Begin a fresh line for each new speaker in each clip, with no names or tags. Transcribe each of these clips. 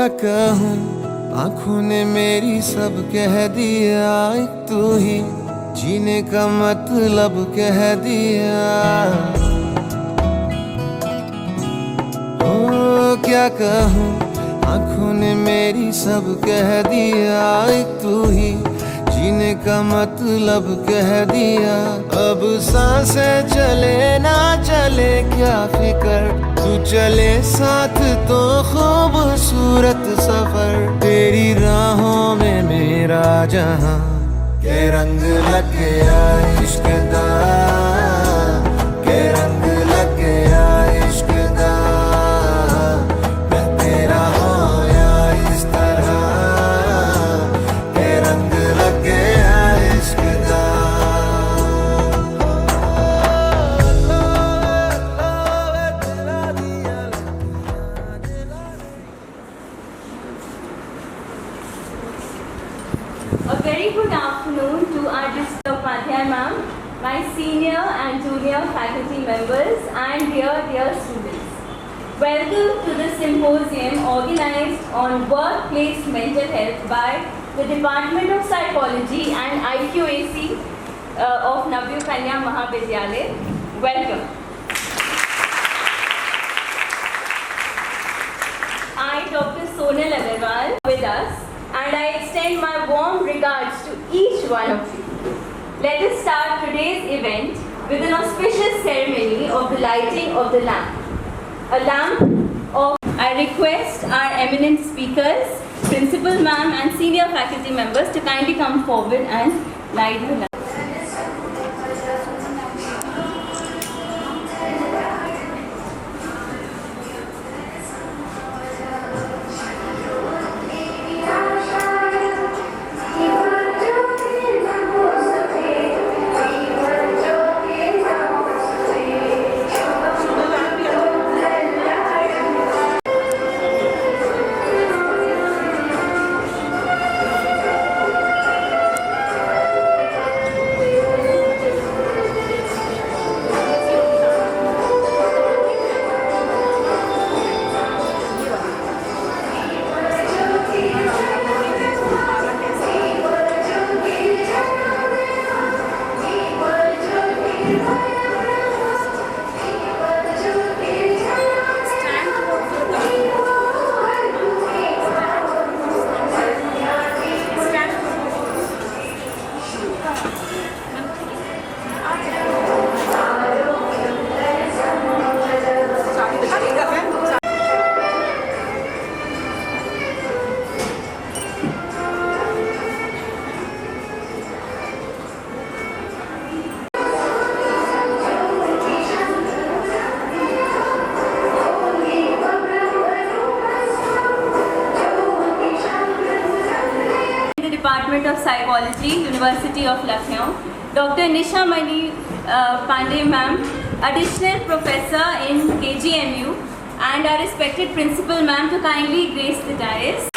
क्या कहूँ, आँखों ने मेरी सब कह दिया, एक तू ही जीने का मतलब कह दिया। ओ क्या कहूँ, आँखों ने मेरी सब कह दिया, एक तू ही जीने का मतलब कह दिया। अब सांसें चले ना चले क्या फिकर, तू चले साथ तो खूबसूरत सफर। तेरी राहों में मेरा जहां के रंग लग गया इश्क दा, के रंग लग गया इश्क दा। मैं तेरा होया इस तरह, के रंग लग गया इश्क दा।
A very good afternoon to our District Upadhyay ma'am, my senior and junior faculty members and dear students. Welcome to the symposium organized on workplace mental health by the Department of Psychology and IQAC of Navyu Kanya Mahavidyalaya. Welcome. I, Dr. Sonal Agarwal, with us, and I extend my warm regards to each one of you. Let us start today's event with an auspicious ceremony of the lighting of the lamp. A lamp of, I request our eminent speakers, principal ma'am and senior faculty members to kindly come forward and light the lamp. Department of Psychology, University of Lucknow, Dr. Nisha Mani Pandey ma'am, additional professor in KGMU, and our respected principal ma'am to kindly grace the dais.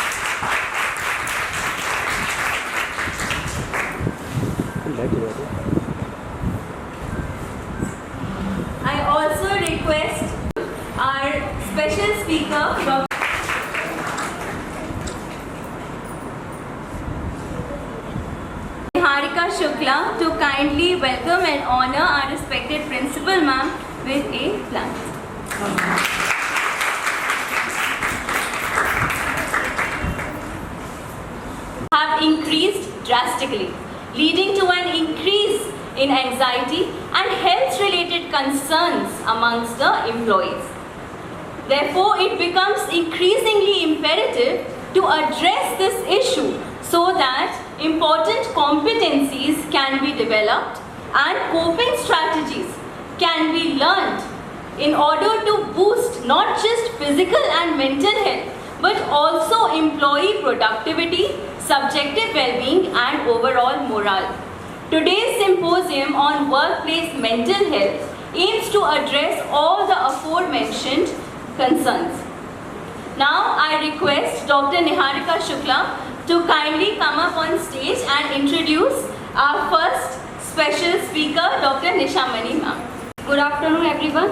I also request our special speaker, Dr. Niharika Shukla to kindly welcome and honor our respected principal ma'am with a plant. Have increased drastically, leading to an increase in anxiety and health-related concerns amongst the employees. Therefore, it becomes increasingly imperative to address this issue so that important competencies can be developed and coping strategies can be learned in order to boost not just physical and mental health but also employee productivity, subjective well-being and overall morale. Today's symposium on workplace mental health aims to address all the aforementioned concerns. Now I request Dr. Niharika Shukla to kindly come up on stage and introduce our first special speaker, Dr. Nisha Mani ma'am.
Good afternoon everyone.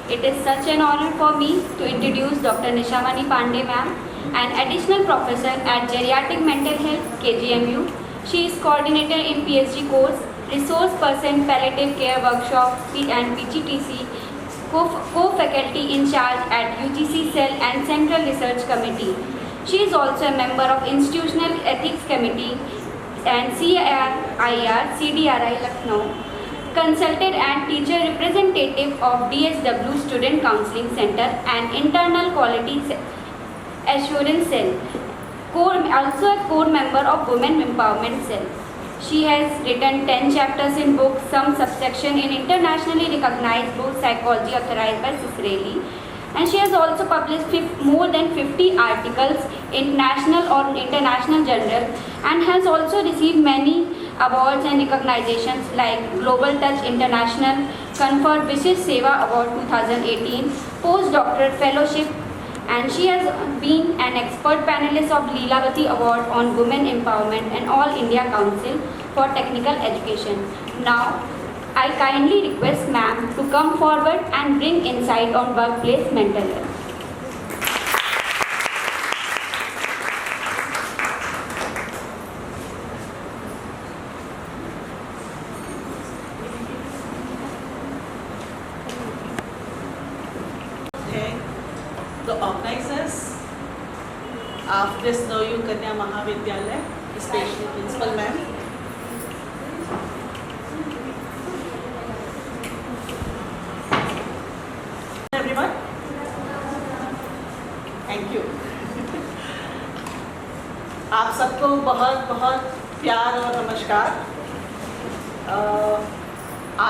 It is such an honor for me to introduce Dr. Nisha Mani Pandey ma'am
an additional professor at Geriatric Mental Health, KGMU. She is coordinator in PhD course, resource person, palliative care workshop and PGTC, co-faculty in charge at UGC Cell and Central Research Committee. She is also a member of Institutional Ethics Committee and CDRI Lucknow. Consultant and teacher representative of DSW Student Counseling Center and Internal Quality Assurance Cell. Also a core member of Women Empowerment Cell. She has written 10 chapters in books, some subsection in internationally recognized book Psychology authorized by Ciccarelli. And she has also published more than 50 articles in national or international journals and has also received many awards and recognitions like Global Touch International, conferred Vishish Seva Award 2018, Postdoctoral Fellowship, and she has been an expert panelist of Leelavati Award on Women Empowerment and All India Council for Technical Education. Now, I kindly request ma'am to come forward and bring insight on workplace mental health.
The organizers of this Navayug Kanya Mahavidyalaya, especially principal ma'am. Everyone, thank you. आप सबको बहुत बहुत प्यार और नमस्कार।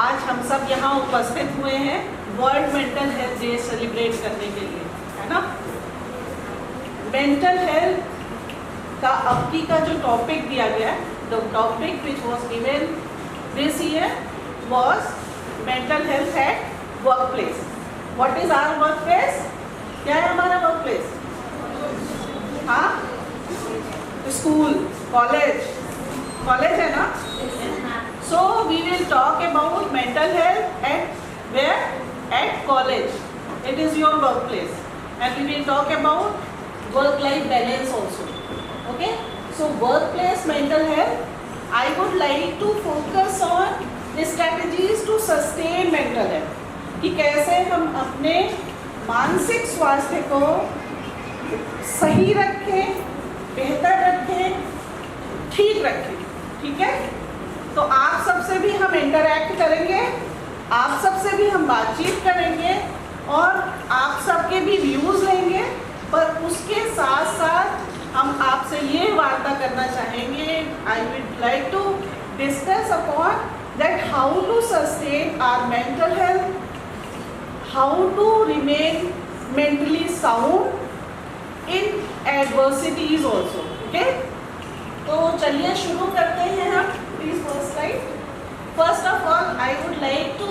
आज हम सब यहाँ उपस्थित हुए हैं world mental health day celebrate करने के लिए, है ना। मेंटल हेल्थ का अबकी का जो टॉपिक दिया गया है, the topic which was given this year was mental health at work place. What is our workplace? क्या है हमारा वर्क प्लेस? हाँ, स्कूल, कॉलेज है ना। So we will talk about mental health at where? At college. It is your workplace, and we will talk about work-life balance also. Okay? So workplace mental health. I would like to focus on strategies to sustain mental health. कि कैसे हम अपने मानसिक स्वास्थ्य को सही रखें, बेहतर रखें, ठीक रखें, ठीक है। तो आप सबसे भी हम इंटरैक्ट करेंगे, आप सबसे भी हम बातचीत करेंगे और आप सबके भी व्यूज़ लेंगे, पर उसके साथ साथ हम आपसे ये वार्ता करना चाहेंगे। I would like to discuss upon that how to sustain our mental health, how to remain mentally sound in adversities also. Okay, तो चलिए शुरू करते हैं हम। Please first slide. First of all, I would like to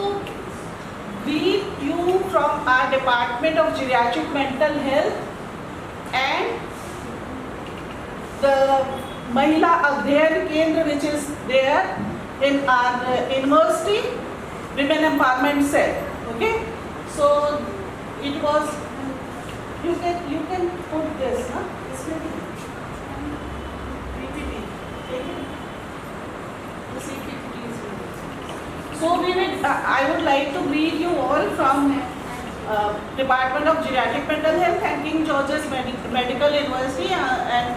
greet you from our Department of Geriatric Mental Health and the Mahila Adhyayan Kendra, which is there in our university, Women Empowerment Cell. Okay, so it was. You can put this, huh? So I would like to greet you all from Department of Geriatric Mental Health and King George's Medical University, and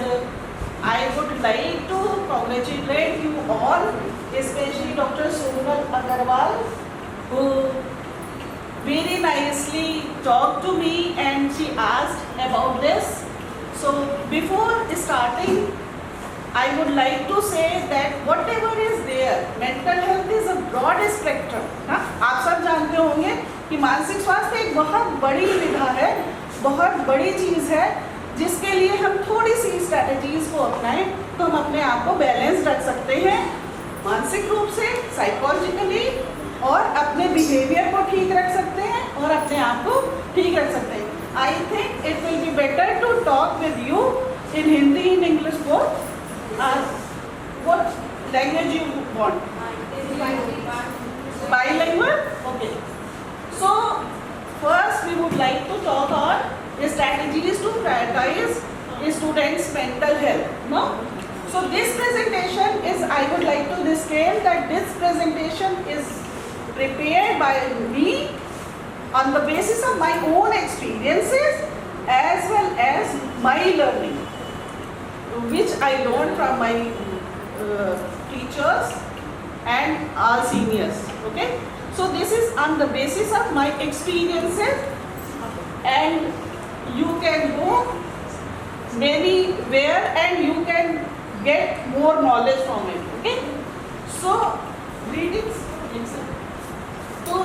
I would like to congratulate you all, especially Dr. Sonal Agarwal, who very nicely talked to me and she asked about this. So before starting, I would like to say that whatever is there, mental health is a broad spectrum. ना, आप सब जानते होंगे कि मानसिक स्वास्थ्य एक बहुत बड़ी विधा है, बहुत बड़ी चीज़ है, जिसके लिए हम थोड़ी सी स्ट्रैटेजीज को अपनाएं तो हम अपने आप को बैलेंस रख सकते हैं मानसिक रूप से, साइकोलॉजिकली, और अपने बिहेवियर को ठीक रख सकते हैं और अपने आप को ठीक रख सकते हैं। I think it will be better to talk with you in Hindi, in English both. What language you want? Bilingual? Okay. So first we would like to talk on strategies to prioritize students' mental health. No? So this presentation is, I would like to disclaim that this presentation is prepared by me on the basis of my own experiences as well as my learning, which I learned from my teachers and our seniors. Okay? So this is on the basis of my experiences, and you can go anywhere and you can get more knowledge from it. Okay? So greetings. So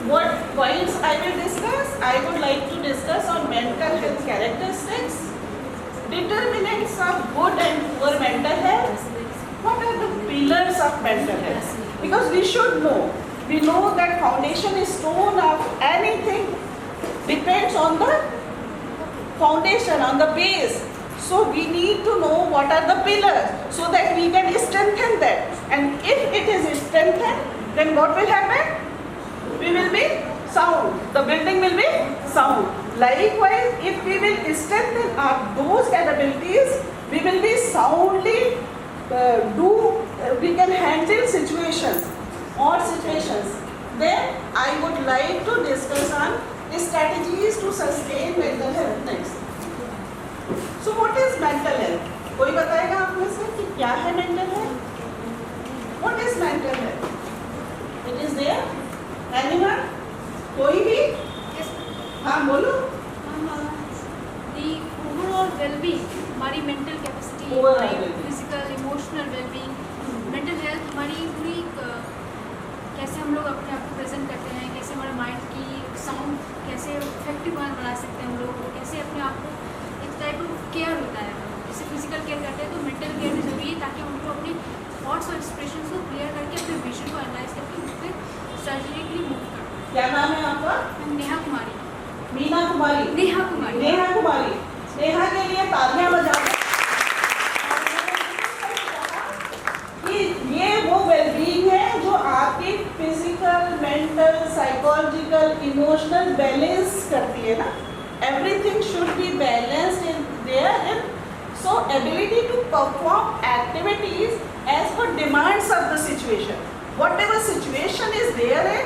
what points I will discuss? I would like to discuss on mental health characteristics, determinants of good and poor mental health. What are the pillars of mental health? Because we should know. We know that foundation is stone of anything depends on the foundation, on the base. So we need to know what are the pillars so that we can strengthen that. And if it is strengthened, then what will happen? We will be sound. The building will be sound. Likewise, if we will strengthen those capabilities, we will be soundly we can handle situations, odd situations. Then I would like to discuss on strategies to sustain mental health next. So what is mental health? कोई बताएगा आप में से कि क्या है mental health? What is mental health? It is there? Anyone? कोई भी? हाँ बोलो.
The overall well-being, हमारी mental capacity,
Overall
हमारी
well-being.
physical, emotional well-being, mental health हमारी पूरी कैसे हम लोग अपने आप को प्रेजेंट करते हैं, कैसे हमारे माइंड की साउंड कैसे इफेक्टिव बना सकते हैं हम लोग, कैसे अपने आप को एक टाइप ऑफ केयर होता है. जैसे फिजिकल केयर करते हैं तो मेंटल केयर भी जरूरी है ताकि हमको अपनी थॉट्स और एक्सप्रेशन को क्लियर करके अपने विजन को एनालाइज करके उस पर स्ट्रेटेजिकली मूव करना.
क्या नाम है आपका?
नेहा कुमारी.
मीना कुमारी.
नेहा कुमारी.
नेहा कुमारी. नेहा के लिए तालियां बजाओ. कि ये वो वेलबींग है जो आपकी physical, mental, psychological, emotional balance करती है ना. Everything should be balanced in their. So ability to perform activities as per demands of the situation. Whatever situation is there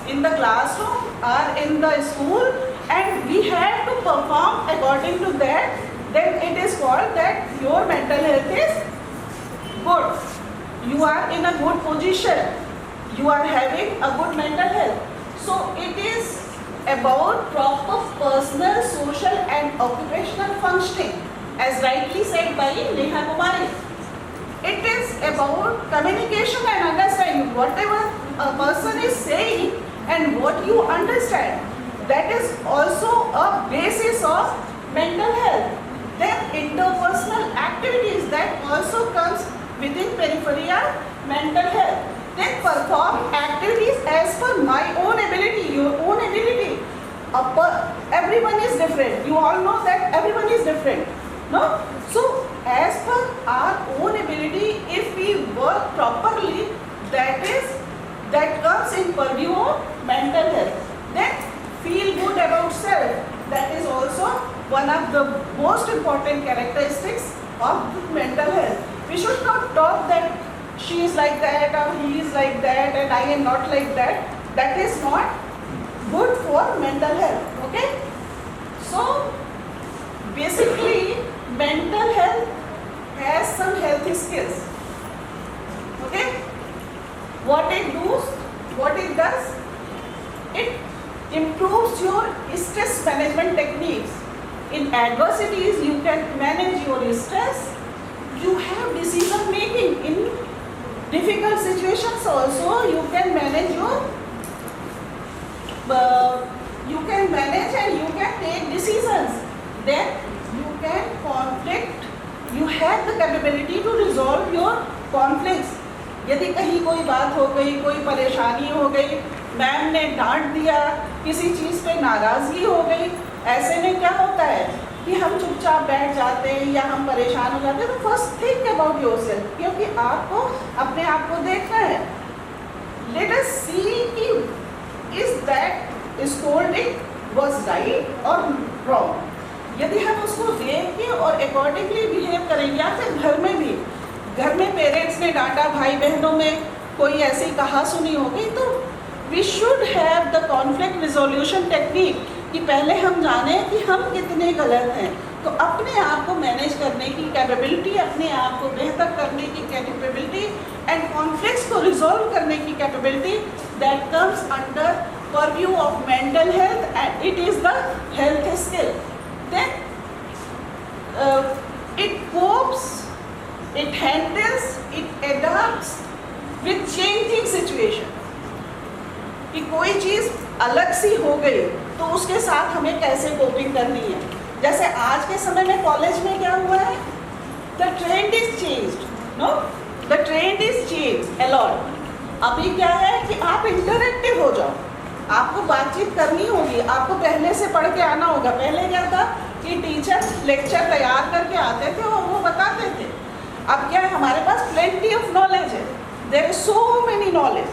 in the classroom or in the school, and we have to perform according to that, then it is called that your mental health is good. You are in a good position. You are having a good mental health. So it is about proper personal, social and occupational functioning, as rightly said by Neha Kumari. It is about communication and understanding. Whatever a person is saying and what you understand, that is also a basis of mental health. Then interpersonal activities, that also comes within peripheral mental health. Then perform activities as per my own ability, your own ability. Everyone is different. You all know that everyone is different. No? So as per our own ability, if we work properly, that comes in purview of mental health. Then feel good about self. That is also one of the most important characteristics of mental health. We should not talk that she is like that or he is like that and I am not like that. That is not good for mental health. Okay? So basically mental health has some health skills. Okay? What it does, it improves your stress management techniques. In adversities, you can manage your stress. You have decision making. In difficult situations also, you can manage you can manage and you can take decisions. Then you can conflict. You have the capability to resolve your conflicts. यदि कहीं कोई बात हो गई, कोई परेशानी हो गई, मैम ने डांट दिया, किसी चीज़ पे नाराज़गी हो गई, ऐसे में क्या होता है कि हम चुपचाप बैठ जाते हैं या हम परेशान हो जाते हैं. तो फर्स्ट थिंक अबाउट योरसेल्फ, क्योंकि आपको अपने आप को देखना है. लेट अस सी कि is that scolding was right और रॉन्ग. यदि हम उसको देख के और अकॉर्डिंगली बिहेव करें। या फिर घर में भी, घर में पेरेंट्स ने डांटा, भाई बहनों में कोई ऐसी कहा सुनी होगी, तो we should have the conflict resolution technique कि पहले हम जाने कि हम कितने गलत हैं। तो अपने आप को मैनेज करने की कैपेबिलिटी, अपने आप को बेहतर करने की कैपेबिलिटी एंड कॉन्फ्लिक्ट्स को रिजॉल्व करने की capability, that comes under purview of mental health and it is the health skill. Then it copes, it handles, it adapts with changing situation। कि कोई चीज़ अलग सी हो गई तो उसके साथ हमें कैसे कोपिंग करनी है। जैसे आज के समय में कॉलेज में क्या हुआ है, the trend is changed, no, the trend is changed a lot. अभी क्या है कि आप इंटरेक्टिव हो जाओ, आपको बातचीत करनी होगी, आपको पहले से पढ़ के आना होगा। पहले क्या था कि टीचर लेक्चर तैयार करके आते थे और वो बताते थे। अब क्या है, हमारे पास प्लेंटी ऑफ नॉलेज है, there is so many knowledge.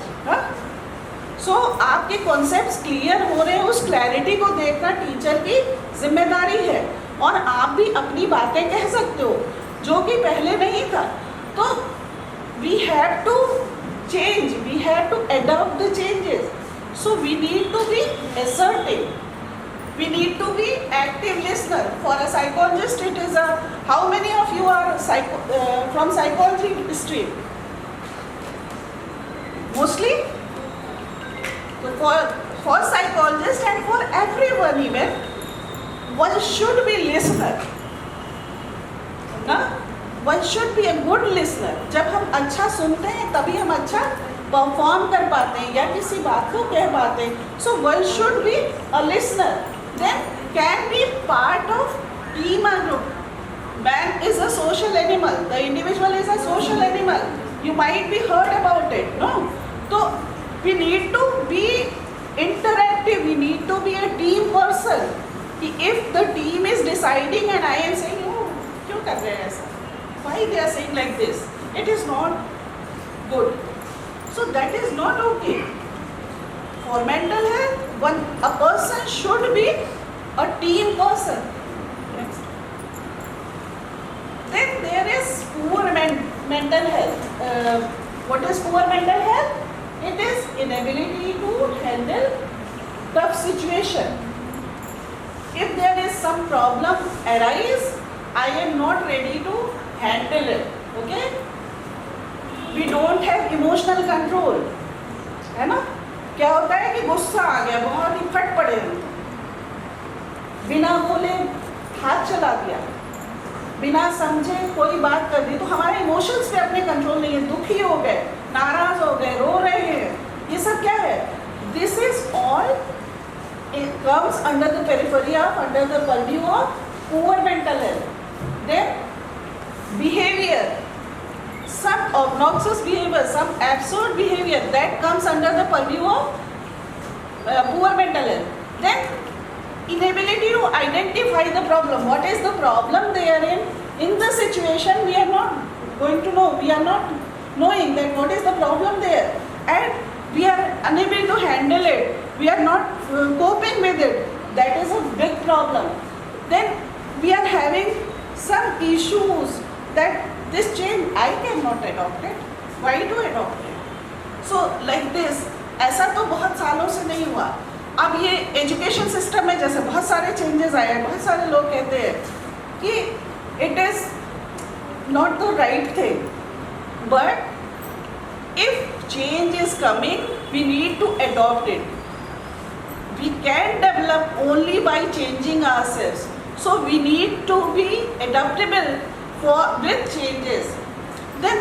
So आपके कॉन्सेप्ट्स क्लियर हो रहे हैं, उस क्लैरिटी को देखना टीचर की जिम्मेदारी है। और आप भी अपनी बातें कह सकते हो जो कि पहले नहीं था। तो we have to change, we have to adopt the changes. So we need to be assertive, we need to be active listener. For a psychologist it is a, how many of you are from psychology stream? Mostly? So for psychologist and for everyone even, one should be listener, ना? One should be a good listener. जब हम अच्छा सुनते हैं तभी हम अच्छा perform कर पाते हैं या किसी बात को कह पाते हैं. So one should be a listener. Then can be part of team or group. Man is a social animal. The individual is a social animal. You might be heard about it, no? So we need to be interactive. We need to be a team person. If the team is deciding and I am saying, oh, क्यों कर रहे हैं ऐसा? Why they are saying like this? It is not good. So that is not okay. For mental health, a person should be a team person. Next. Then there is poor mental health. What is poor mental health? It is inability to handle tough situation. If there is some problem arise, I am not ready to handle it. Okay? We don't have emotional control. है ना? क्या होता है कि गुस्सा आ गया, बहुत ही फट पड़े हम, बिना बोले हाथ चला दिया, बिना समझे कोई बात कर दी, तो हमारे इमोशंस पे अपने कंट्रोल नहीं है, दुखी हो गए, नाराज हो गए, रो रहे हैं, ये सब क्या है? This is all comes under the periphery of, under the purview of poor mental health. Then behaviour, some obnoxious behavior, some absurd behavior, that comes under the purview of poor mental health. Then inability to identify the problem. What is the problem they are in the situation? We are not going to know. We are not knowing that what is the problem there, and we are unable to handle it. We are not coping with it. That is a big problem. Then we are having some issues that this change I cannot adopt it. Why to adopt it? So like this, ऐसा तो बहुत सालों से नहीं हुआ. अब ये education system में जैसे बहुत सारे चेंजेस आए हैं, बहुत सारे लोग कहते हैं कि it is not the right thing, but if change is coming we need to adopt it. We can develop only by changing ourselves. So we need to be adaptable with changes. Then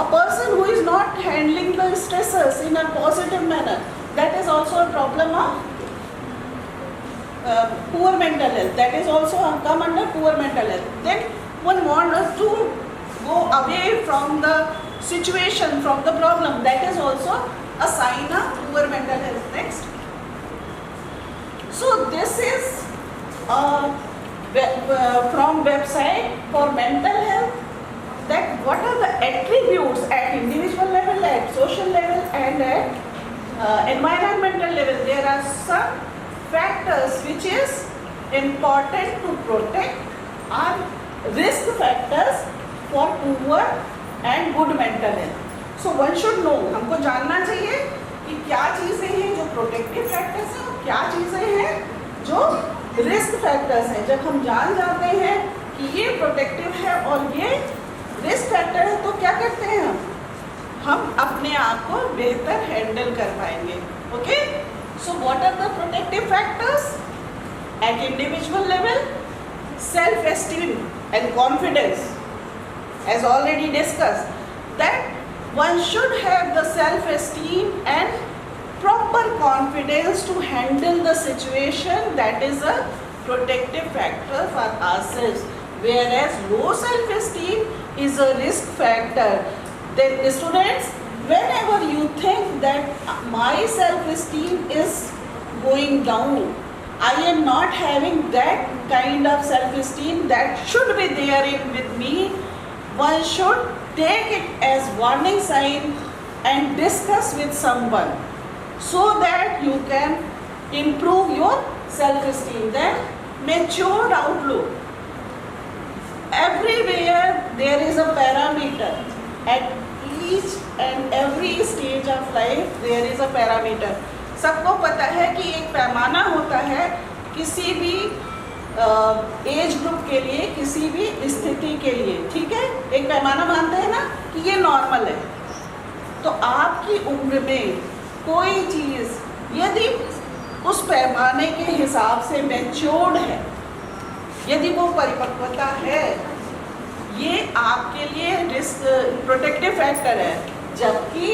a person who is not handling the stressors in a positive manner, that is also a problem of poor mental health. That is also come under poor mental health. Then one wants us to go away from the situation, from the problem. That is also a sign of poor mental health. Next. So this is from website for mental health, that what are the attributes at individual level, at social level, and at environmental level. There are some factors which is important to protect are risk factors for poor and good mental health. So one should know, हमको जानना चाहिए कि क्या चीज़ें हैं जो protective factors हैं और क्या चीज़ें हैं जो रिस्क फैक्टर्स हैं. जब हम जान जाते हैं कि ये प्रोटेक्टिव है और ये रिस्क फैक्टर है तो क्या करते हैं हम अपने आप को बेहतर हैंडल कर पाएंगे. Okay, so what are the protective factors at individual level? Self esteem and confidence, as already discussed, that one should have the self esteem and proper confidence to handle the situation. That is a protective factor for ourselves, whereas low self esteem is a risk factor. Then students, whenever you think that my self esteem is going down, I am not having that kind of self esteem that should be there in with me, one should take it as warning sign and discuss with someone so that you can improve your self-esteem. Then matured outlook. Everywhere there is a parameter. At each and every stage of life there is a parameter. सबको पता है कि एक पैमाना होता है किसी भी एज ग्रुप के लिए, किसी भी स्थिति के लिए. ठीक है, एक पैमाना मानते हैं ना कि ये नॉर्मल है. तो आपकी उम्र में कोई चीज़ यदि उस पैमाने के हिसाब से मैच्योर्ड है, यदि वो परिपक्वता है, ये आपके लिए रिस्क प्रोटेक्टिव फैक्टर है. जबकि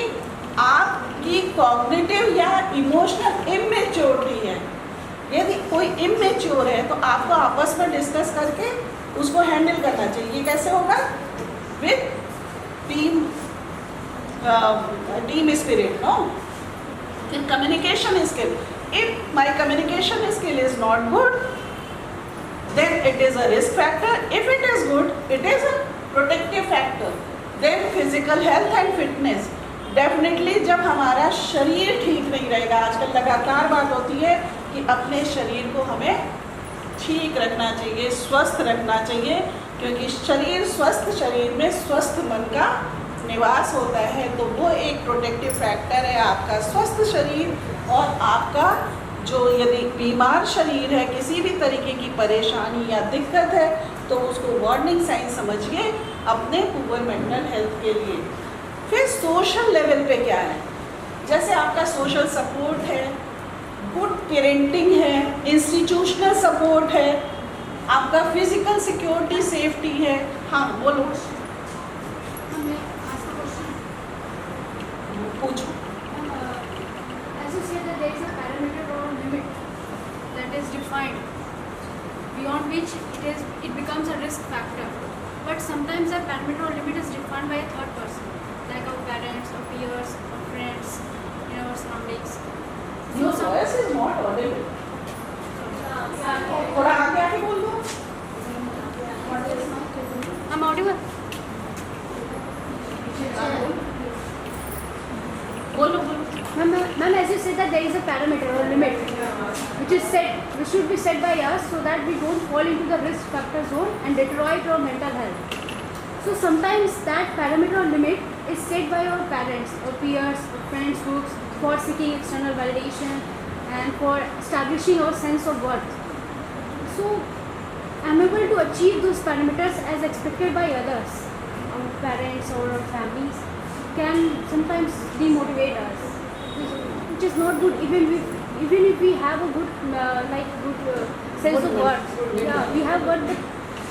आपकी कॉग्निटिव या इमोशनल इमेच्योरिटी है, यदि कोई इमेच्योर है तो आपको आपस में डिस्कस करके उसको हैंडल करना चाहिए. ये कैसे होगा? With team spirit. नो, फिर communication skill. If my communication skill is not good, then it is a risk factor. If it is good, it is a protective factor. Then physical health and fitness. Definitely जब हमारा शरीर ठीक नहीं रहेगा, आजकल लगातार बात होती है कि अपने शरीर को हमें ठीक रखना चाहिए, स्वस्थ रखना चाहिए, क्योंकि शरीर स्वस्थ शरीर में स्वस्थ मन का निवास होता है. तो वो एक प्रोटेक्टिव फैक्टर है, आपका स्वस्थ शरीर. और आपका जो यदि बीमार शरीर है, किसी भी तरीके की परेशानी या दिक्कत है, तो उसको वार्निंग साइन समझिए अपने पुअर मेंटल हेल्थ के लिए. फिर सोशल लेवल पे क्या है? जैसे आपका सोशल सपोर्ट है, गुड पेरेंटिंग है, इंस्टीट्यूशनल सपोर्ट है, आपका फिजिकल सिक्योरिटी सेफ्टी है. हाँ बोलो, पूछो.
As you said that there is a parameter or limit that is defined, beyond which it becomes a risk factor. But sometimes a parameter or limit is defined by a third person, like our parents, or peers, or friends, in our surroundings.
Your voice is not audible. थोड़ा आगे आके बोल दो.
I'm audible.
बोलो बोलो.
Ma'am, as you said that there is a parameter or limit which should be set by us so that we don't fall into the risk factor zone and deteriorate our mental health. So sometimes that parameter or limit is set by our parents or peers or friends groups for seeking external validation and for establishing our sense of worth. So unable to achieve those parameters as expected by others, our parents or our families, can sometimes demotivate us, which is not good. Even if we have a good sense of worth, yeah, we have worth, but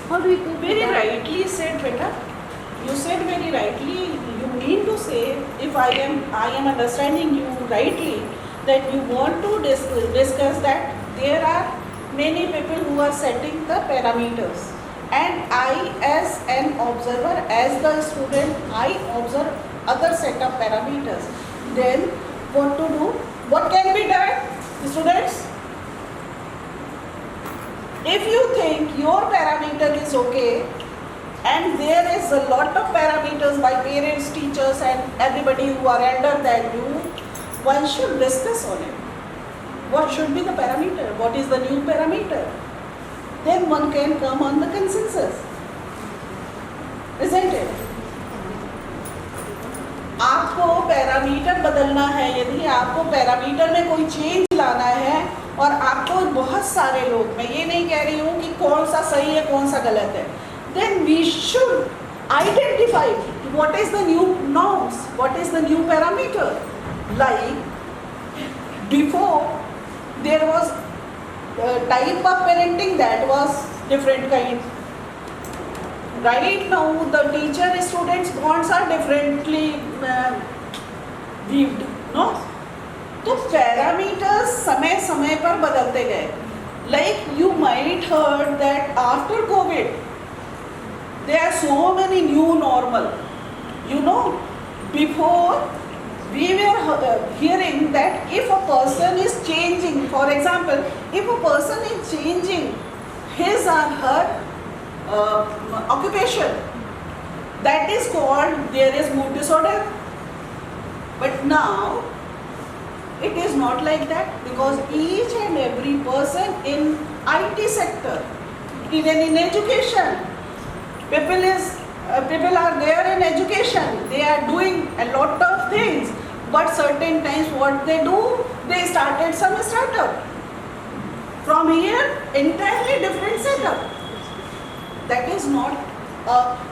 how do we cope with
Very
that?
rightly said, beta. You said very rightly. You mean to say, if I am understanding you rightly, that you want to discuss that there are many people who are setting the parameters, and I, as an observer, as the student, I observe other set of parameters. Then what to do? What can be done, students? If you think your parameter is okay, and there is a lot of parameters by parents, teachers, and everybody who are elder than you, one should discuss on it. What should be the parameter? What is the new parameter? then one can come on the consensus, isn't it? आपको parameter बदलना है, यदि आपको parameter में कोई change लाना है और आपको बहुत सारे लोग, मैं ये नहीं कह रही हूँ कि कौन सा सही है कौन सा गलत है, then we should identify what is the new norms, what is the new parameter. Like before there was type of parenting that was different kind. Right now the teacher students bonds are differently viewed, no? तो parameters समय समय पर बदलते गए. Like you might heard that after COVID there are so many new normal. You know, before we were hearing that if a person is changing, for example, if a person is changing his or her occupation, that is called there is mood disorder. But now it is not like that, because each and every person in IT sector, even in education, people are there in education, they are doing a lot of things, but certain times what they do, they started some startup. From here, entirely different setup. That is not,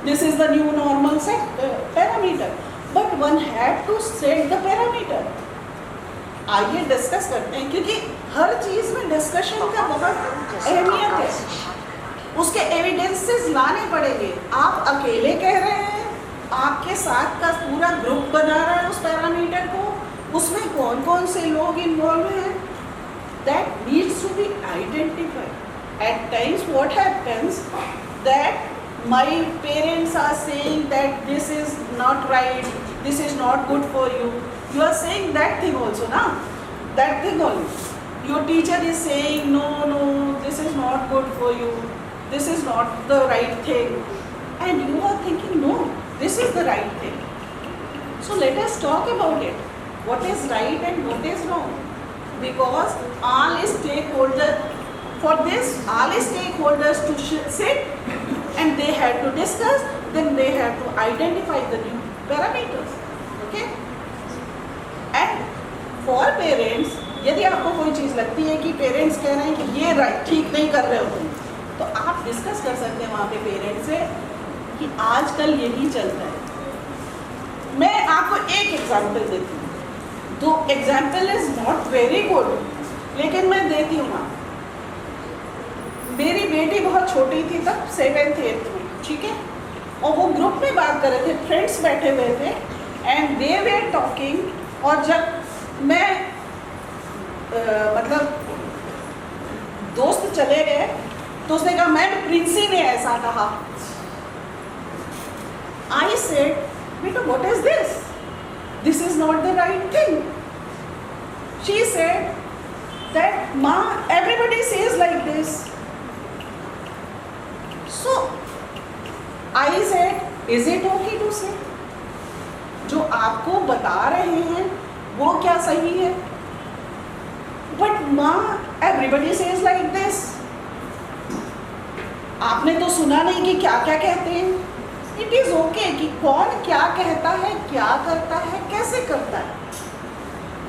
this is the new normal parameter. But one had to set the parameter. आइए discuss करते हैं, क्योंकि हर चीज़ में discussion का बहुत अहमियत है. उसके एविडेंसेस लाने पड़ेंगे. आप अकेले कह रहे हैं, आपके साथ का पूरा ग्रुप बना रहा है उस पैरामीटर को, उसमें कौन कौन से लोग इन्वॉल्व हैं, that needs to be identified. At times what happens that my parents are saying that this is not right, this is not good for you. You are saying that thing also, na? That thing only. Your teacher is saying no, this is not good for you, this is not the right thing, and you are thinking no, this is the right thing. So let us talk about it. What is right and what is wrong? Because all stakeholders, for this, all stakeholders to sit and they have to discuss, then they have to identify the new parameters. Okay? And for parents, यदि आपको कोई चीज़ लगती है कि parents कह रहे हैं कि ये राइट ठीक नहीं कर रहे हो तुम, तो आप डिस्कस कर सकते हैं वहाँ पे पेरेंट्स से कि आजकल यही चलता है. मैं आपको एक एग्जांपल देती हूँ. दो example is not very good, लेकिन मैं देती हूँ. मेरी बेटी बहुत छोटी थी तब, 7th 8th में, ठीक है, और वो ग्रुप में बात कर रहे थे, फ्रेंड्स बैठे हुए थे एंड दे वेर टॉकिंग. और जब मैं मतलब दोस्त चले गए तो उसने कहा मैम प्रिंसी ने ऐसा कहा. आई सेड बेटा what is this, this is not the right thing. She said that माँ everybody says like this. So I said, is it okay to say? जो आपको बता रहे हैं वो क्या सही है? But माँ everybody says like this. आपने तो सुना नहीं कि क्या क्या कहते हैं. It is okay कि कौन क्या कहता है, क्या करता है, कैसे करता है,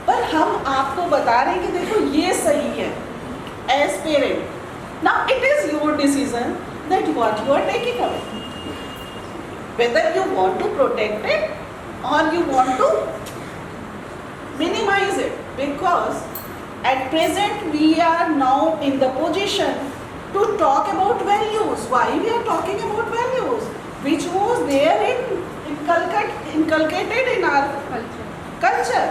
पर हम आपको बता रहे हैं कि देखो ये सही है as parent. Now it is your decision that what you are taking away, whether you want to protect it or you want to minimize it, because at present we are now in the position to talk about values. Why we are talking about values, which was there inculcated in our culture,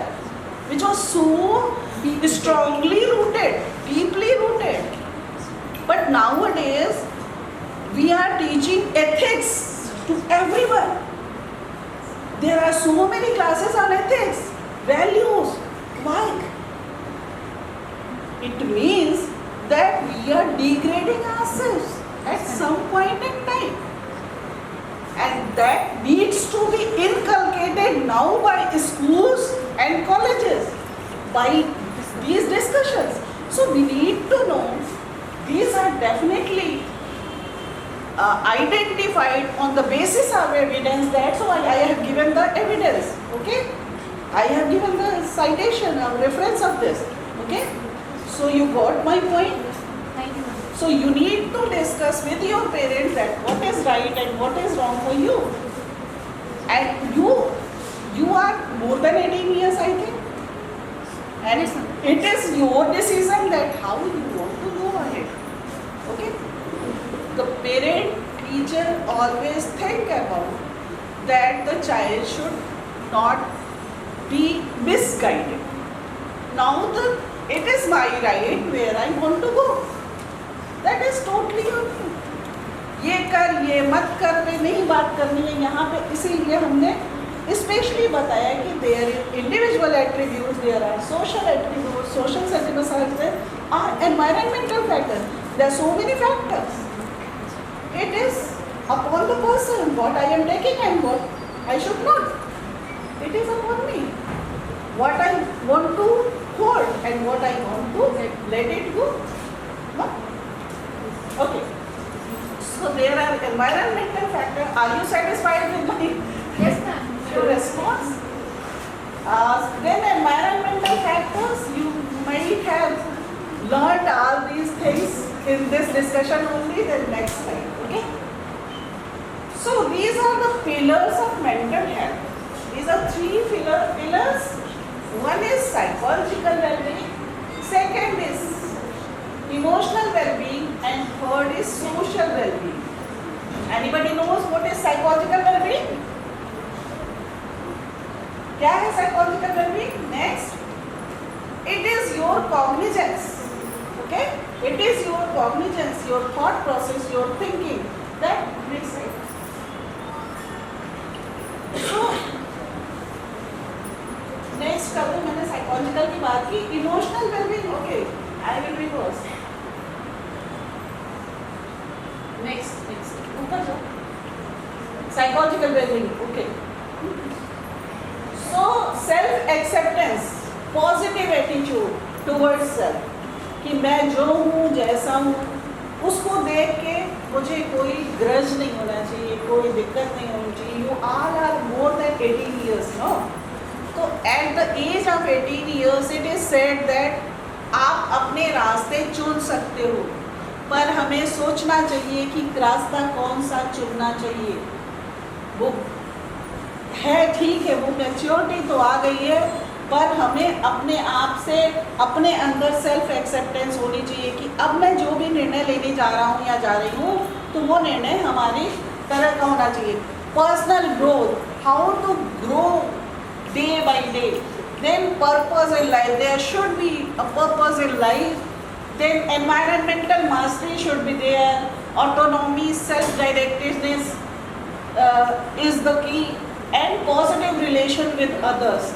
which was so strongly rooted, deeply rooted. But nowadays we are teaching ethics to everyone. There are so many classes on ethics, values. Why? It means that we are degrading ourselves at some point in time. And that needs to be inculcated now by schools and colleges, by these discussions. So we need to know these are definitely identified on the basis of evidence. That's why I have given the evidence. Okay, I have given the citation or reference of this. Okay, so you got my point.
Thank you, ma'am.
So you need to discuss with your parents that what is right and what is wrong for you. And you are more than 18 years, I think. And
Yes, ma'am.
it is your decision that how you want to go ahead. Okay? The parent, teacher always think about that the child should not be misguided. Now it is my right where I want to go. That is totally okay. ये कर ये मत कर पे नहीं बात करनी है यहाँ पे, इसीलिए हमने स्पेशली बताया कि there individual attributes, there are social attributes, social circumstances are environmental factors. There are so many factors. It is upon the person what I am taking and what I should not. It is upon me. What I want to hold and what I want to let it go. No? Okay. So there are environmental factors. Are you satisfied with my
Yes, ma'am.
your response? Then environmental factors, you might have learned all these things in this discussion only. Then next slide. Okay. So these are the pillars of mental health. These are three pillars. One is psychological well-being. Second is emotional well-being, and third is social well-being. Anybody knows what is psychological well-being? क्या है psychological well-being? Next, it is your cognizance. Okay, it is your cognizance, your thought process, your thinking. That next slide. So next कभी मैंने psychological की बात की, emotional well-being. Okay, I will reverse. Next. ऊपर जाओ. Psychological well-being. Okay. So self-acceptance, positive attitude towards self. कि मैं जो हूँ जैसा हूँ उसको देख के मुझे कोई ग्रज नहीं होना चाहिए, कोई दिक्कत नहीं होनी चाहिए. You all are more than 18 years, no? तो at the age of 18 years it is said that आप अपने रास्ते चुन सकते हो, पर हमें सोचना चाहिए कि रास्ता कौन सा चुनना चाहिए. वो है ठीक है, वो मैच्योरिटी तो आ गई है, पर हमें अपने आप से अपने अंदर सेल्फ एक्सेप्टेंस होनी चाहिए कि अब मैं जो भी निर्णय लेने जा रहा हूँ या जा रही हूँ तो वो निर्णय हमारी तरह का होना चाहिए. Personal growth, how to grow day by day. Then purpose in life, there should be a purpose in life. Then environmental mastery should be there. Autonomy, self-directedness is the key, and positive relation with others.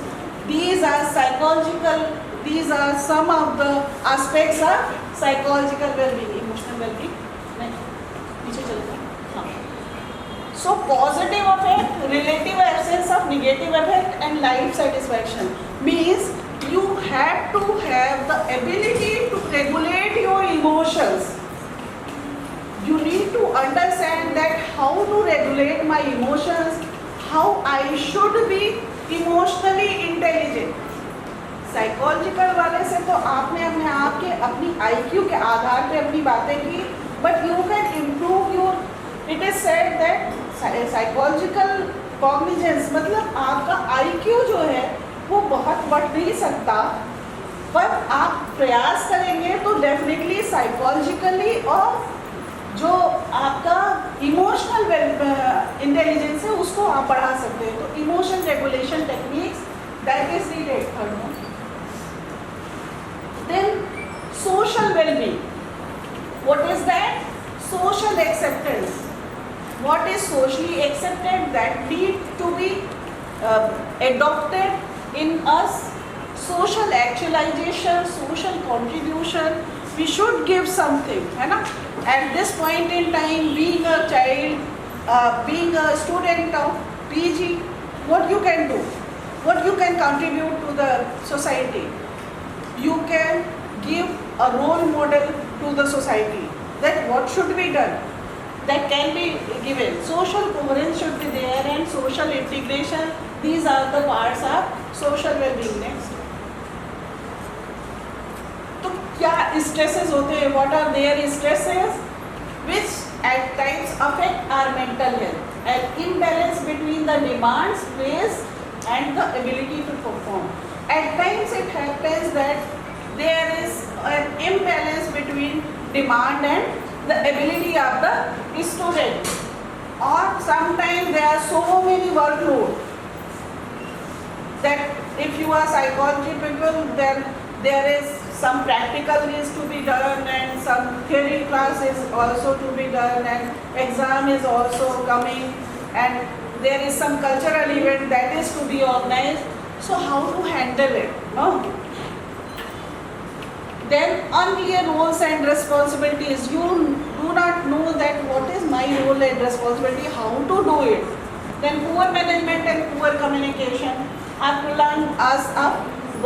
These are psychological. These are some of the aspects of psychological well-being, emotional well-being. Next, पीछे चलते हैं. हाँ. So positive effect, relative absence of negative effect, and life satisfaction means you have to have the ability to regulate your emotions. You need to understand that how to regulate my emotions, how I should be emotionally intelligent. Psychological वाले से तो आपने अपने आप के अपनी IQ के आधार पे अपनी बातें की, but you can improve your. It is said that psychological cognizance मतलब आपका IQ जो है वो बहुत बढ़ नहीं सकता, पर आप प्रयास करेंगे तो डेफिनेटली साइकोलॉजिकली और जो आपका इमोशनल इंटेलिजेंस है उसको आप बढ़ा सकते हैं. तो emotion regulation techniques that is needed. Third one. Then social wellbeing. What is that? Social acceptance. What is socially accepted that need to be adopted in us. Social actualization, social contribution, we should give something, है ना? At this point in time, being a child, being a student of PG, what you can do? What you can contribute to the society? You can give a role model to the society, that what should be done, that can be given. Social coherence should be there and social integration. These are the parts of social well-being. Next. तो क्या stresses होते हैं? What are their stresses? Which at times affect our mental health. An imbalance between the demands placed and the ability to perform. At times it happens that there is an imbalance between demand and the ability of the student, or sometimes there are so many workload that if you are psychology people, then there is some practical needs to be done and some theory class is also to be done and exam is also coming and there is some cultural event that is to be organized. So how to handle it? No? Then unclear roles and responsibilities. You do not know that what is my role and responsibility, how to do it. Then poor management and poor communication. आपको learn as a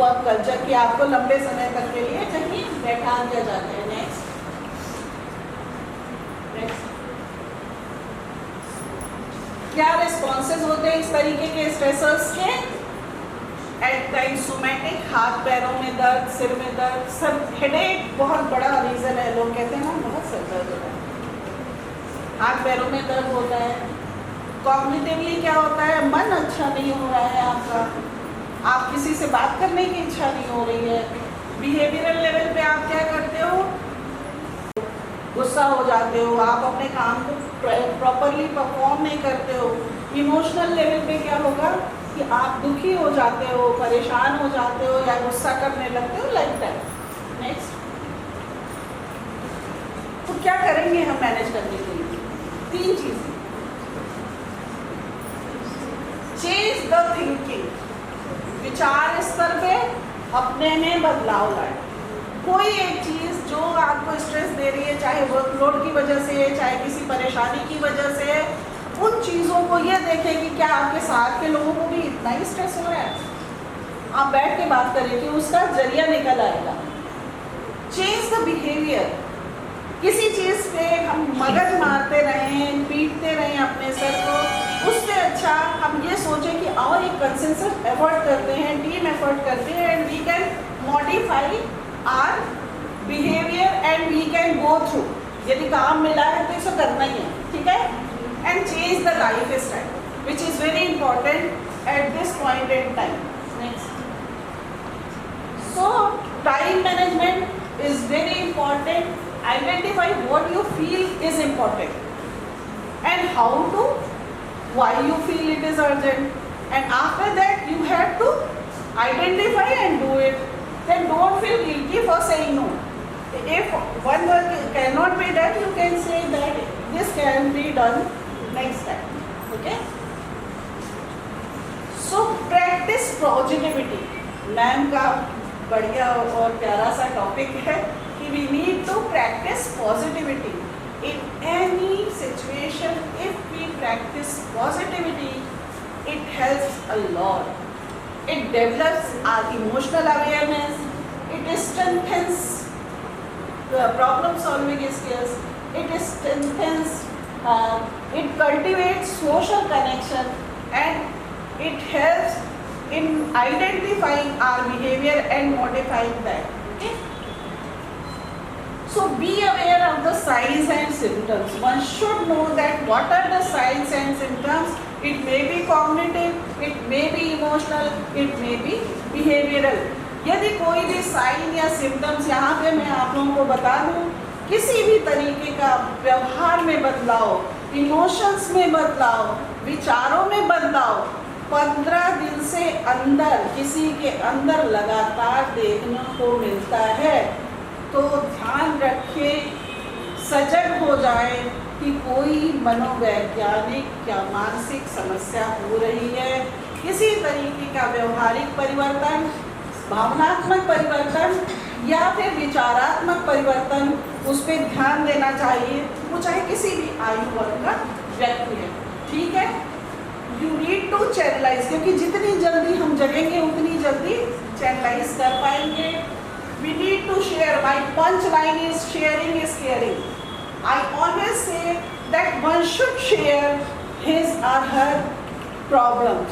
work culture कि आपको लंबे समय तक के लिए कहीं बैठा दिया जाता है. Next. क्या responses होते हैं इस तरीके के स्ट्रेसर्स के? एट टाइम्स सोमैटिक, हाथ पैरों में दर्द, सिर में दर्द, सर हेडेक बहुत बड़ा रीज़न है. लोग कहते हैं ना बहुत सर दर्द होता है, हाथ पैरों में दर्द होता है. कॉग्निटिवली क्या होता है? मन अच्छा नहीं हो रहा है आपका, आप किसी से बात करने की इच्छा नहीं हो रही है. बिहेवियरल लेवल पे आप क्या करते हो? गुस्सा हो जाते हो, आप अपने काम को प्रॉपरली परफॉर्म नहीं करते हो. इमोशनल लेवल पे क्या होगा कि आप दुखी हो जाते हो, परेशान हो जाते हो या गुस्सा करने लगते हो, लाइक दैट. नेक्स्ट. तो क्या करेंगे हम मैनेज करने के लिए? 3 चीजें. Change the thinking. विचार स्तर पे अपने में बदलाव लाए. कोई एक चीज जो आपको स्ट्रेस दे रही है, चाहे वर्कलोड की वजह से, चाहे किसी परेशानी की वजह से, उन चीज़ों को ये देखें कि क्या आपके साथ के लोगों को भी इतना ही स्ट्रेस हो रहा है. आप बैठ के बात करें कि उसका जरिया निकल आएगा. Change the behaviour. किसी चीज़ पे हम मगज मारते रहें, पीटते रहें अपने सर को, उससे अच्छा हम ये सोचें कि और एक कंसेंसस एफर्ट करते हैं, टीम एफर्ट करते हैं and we can modify our behaviour and we can go through. यदि काम मिला है तो इसे करना ही है, ठीक है. And change the lifestyle, which is very important at this point in time. Next. So time management is very important. Identify what you feel is important and how to, why you feel it is urgent, and after that you have to identify and do it. Then don't feel guilty for saying no. If one work cannot be done, you can say that this can be done next time. Okay. So practice positivity. Ma'am का बढ़िया और प्यारा सा topic है कि we need to practice positivity in any situation. If we practice positivity, it helps a lot. It develops our emotional awareness. It strengthens the problem solving skills. It strengthens it cultivates social connection and it helps in identifying our behavior and modifying that. Okay? So be aware of the signs and symptoms. One should know that what are the signs and symptoms. It may be cognitive, it may be emotional, it may be behavioral. यदि कोई भी sign या symptoms यहाँ पे मैं आप लोगों को बता दूँ, किसी भी तरीके का व्यवहार में बदलाव, इमोशंस में बदलाव, विचारों में बदलाव 15 दिन से अंदर किसी के अंदर लगातार देखने को मिलता है, तो ध्यान रखें, सजग हो जाए कि कोई मनोवैज्ञानिक या मानसिक समस्या हो रही है. किसी तरीके का व्यवहारिक परिवर्तन, भावनात्मक परिवर्तन या फिर विचारात्मक परिवर्तन, उस पर ध्यान देना चाहिए. वो चाहे किसी भी आयु वर्ग का व्यक्ति है, ठीक है. यू नीड टू चैनलाइज, क्योंकि जितनी जल्दी हम जगेंगे उतनी जल्दी चैनलाइज कर पाएंगे. We need to share. My punchline is sharing is caring. I always say that one should share his or her problems.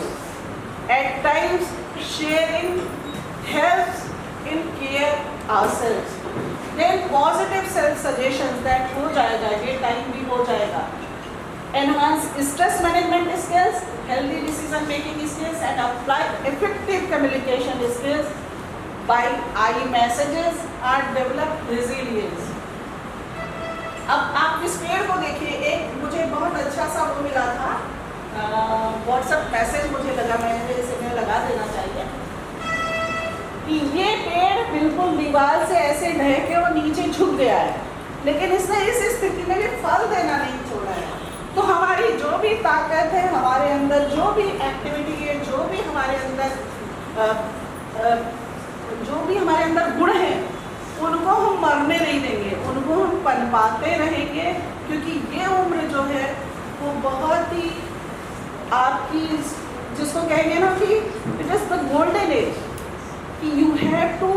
At times, sharing helps in care ourselves. Then positive self-suggestions that हो जाएगा, ये time भी हो जाएगा. Enhance stress management skills, healthy decision making skills, and apply effective communication skills by I messages and develop resilience. अब आप इस पेड़ को देखिए, एक मुझे बहुत अच्छा सा वो मिला था, व्हाट्सएप मैसेज मुझे लगा, मैंने इसे लगा देना चाहिए कि ये पेड़ बिल्कुल दीवार से ऐसे ढह के वो नीचे झुक गया है, लेकिन इसने इस स्थिति में भी फल देना नहीं छोड़ा है. तो हमारी जो भी ताकत है, हमारे अंदर जो भी एक्टिविटी है, जो भी हमारे अंदर गुण हैं, उनको हम मरने नहीं देंगे, उनको हम पनपाते रहेंगे, क्योंकि ये उम्र जो है वो बहुत ही आपकी, जिसको कहेंगे ना कि it is the golden age, कि you have to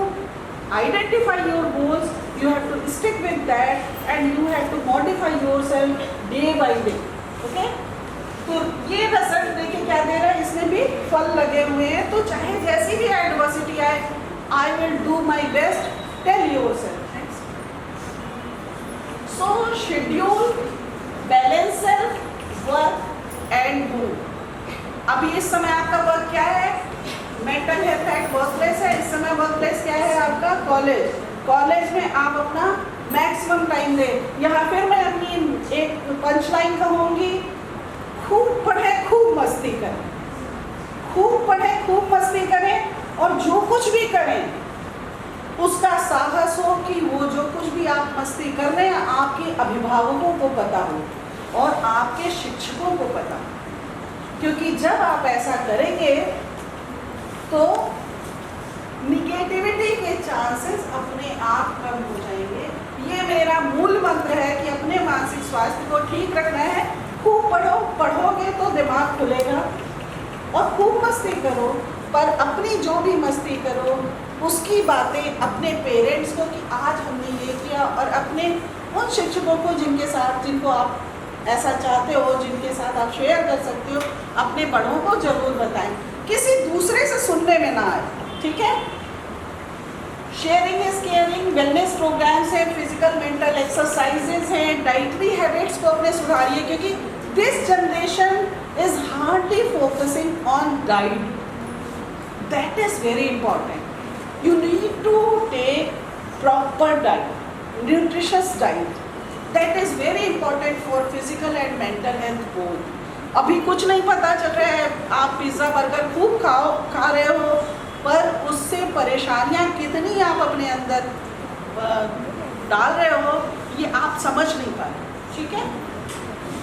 identify your goals, you have to stick with that and you have to modify yourself day by day. Okay, तो ये रिजल्ट देखिए क्या दे रहा है, इसमें भी फल लगे हुए हैं. तो चाहे जैसी भी एडवर्सिटी आए, I will do my best, tell yourself. So schedule, balance self, work and home. अभी इस समय आपका वर्क क्या है? Mental health at work place है. इस समय वर्क प्लेस क्या है आपका? कॉलेज. कॉलेज में आप अपना मैक्सिमम टाइम दें. यहाँ फिर मैं अपनी एक पंचलाइन कहूँगी, खूब पढ़ें, खूब मस्ती करें. खूब पढ़ें, खूब मस्ती करें, और जो कुछ भी करें उसका साहस हो कि वो जो कुछ भी आप मस्ती कर रहे हैं आपके अभिभावकों को पता हो और आपके शिक्षकों को पता हो. क्योंकि जब आप ऐसा करेंगे तो निगेटिविटी के चांसेस अपने आप कम हो जाएंगे. ये मेरा मूल मंत्र है कि अपने मानसिक स्वास्थ्य को ठीक रखना है. खूब पढ़ो, पढ़ोगे तो दिमाग खुलेगा, और खूब मस्ती करो, पर अपनी जो भी मस्ती करो उसकी बातें अपने पेरेंट्स को कि आज हमने ये किया, और अपने उन शिक्षकों को जिनको आप ऐसा चाहते हो, जिनके साथ आप शेयर कर सकते हो, अपने बड़ों को जरूर बताएं. किसी दूसरे से सुनने में ना आए. ठीक है? Sharing is caring. Wellness programmes हैं, फिजिकल मेंटल एक्सरसाइजेज हैं, डाइटरी हैबिट्स को अपने सुधारिए, क्योंकि this generation is hardly focusing on diet. That is very important. You need to take proper diet, nutritious diet. That is very important for physical and mental health both. अभी कुछ नहीं पता चल रहा है, आप पिज़्ज़ा बर्गर खूब खा रहे हो, पर उससे परेशानियाँ कितनी आप अपने अंदर डाल रहे हो ये आप समझ नहीं पा रहे. ठीक है?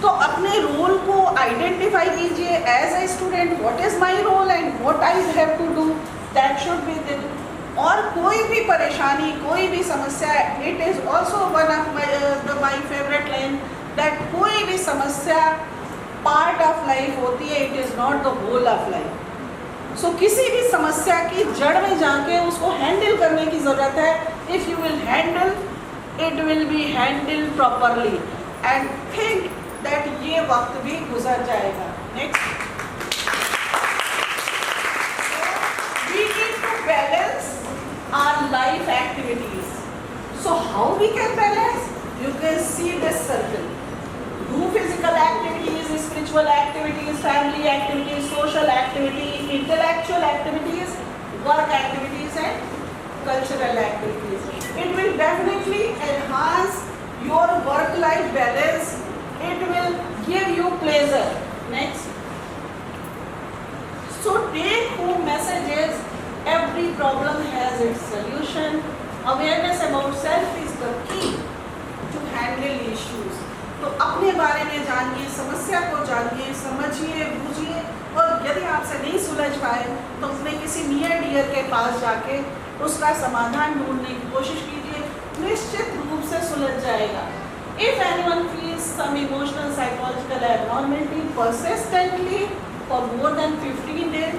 तो अपने रोल को आइडेंटिफाई कीजिए. As a student, what is my role and what I have to do, that should be there. और कोई भी परेशानी, कोई भी समस्या, it is also one of my favourite line, that कोई भी समस्या पार्ट ऑफ लाइफ होती है, it is not the whole of life. So किसी भी समस्या की जड़ में जाके उसको हैंडल करने की ज़रूरत है. If you will handle, it will B handle properly, and think that ये वक्त भी गुजर जाएगा. Next, we need to balance our life activities. So how we can balance? You can see this circle. Do physical activities, spiritual activities, family activities, social activities, intellectual activities, work activities, and cultural activities. It will definitely enhance your work-life balance. It will give you pleasure. Next. So take home messages. Every problem has its solution. Awareness about self is the key to handle issues. तो अपने बारे में जानिए, समस्या को जानिए, समझिए, बूझिए, और यदि आपसे नहीं सुलझ पाए तो अपने किसी नियर डियर के पास जाके उसका समाधान ढूंढने की कोशिश कीजिए. निश्चित रूप से सुलझ जाएगा. If anyone feels some emotional, psychological abnormality persistently for more than 15 days,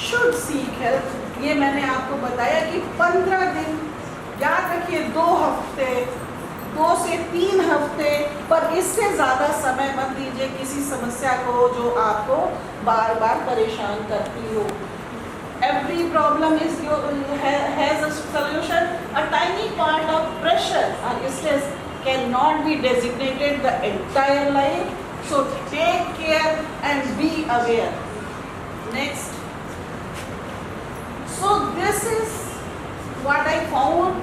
should seek help. ये मैंने आपको बताया कि 15 दिन याद रखिए 2 हफ्ते, 2 से 3 हफ्ते, पर इससे ज़्यादा समय मत दीजिए किसी समस्या को जो आपको बार बार परेशान करती हो। Every problem has a solution. A tiny part of pressure or stress cannot be designated the entire life. So take care and be aware. Next. So this is what I found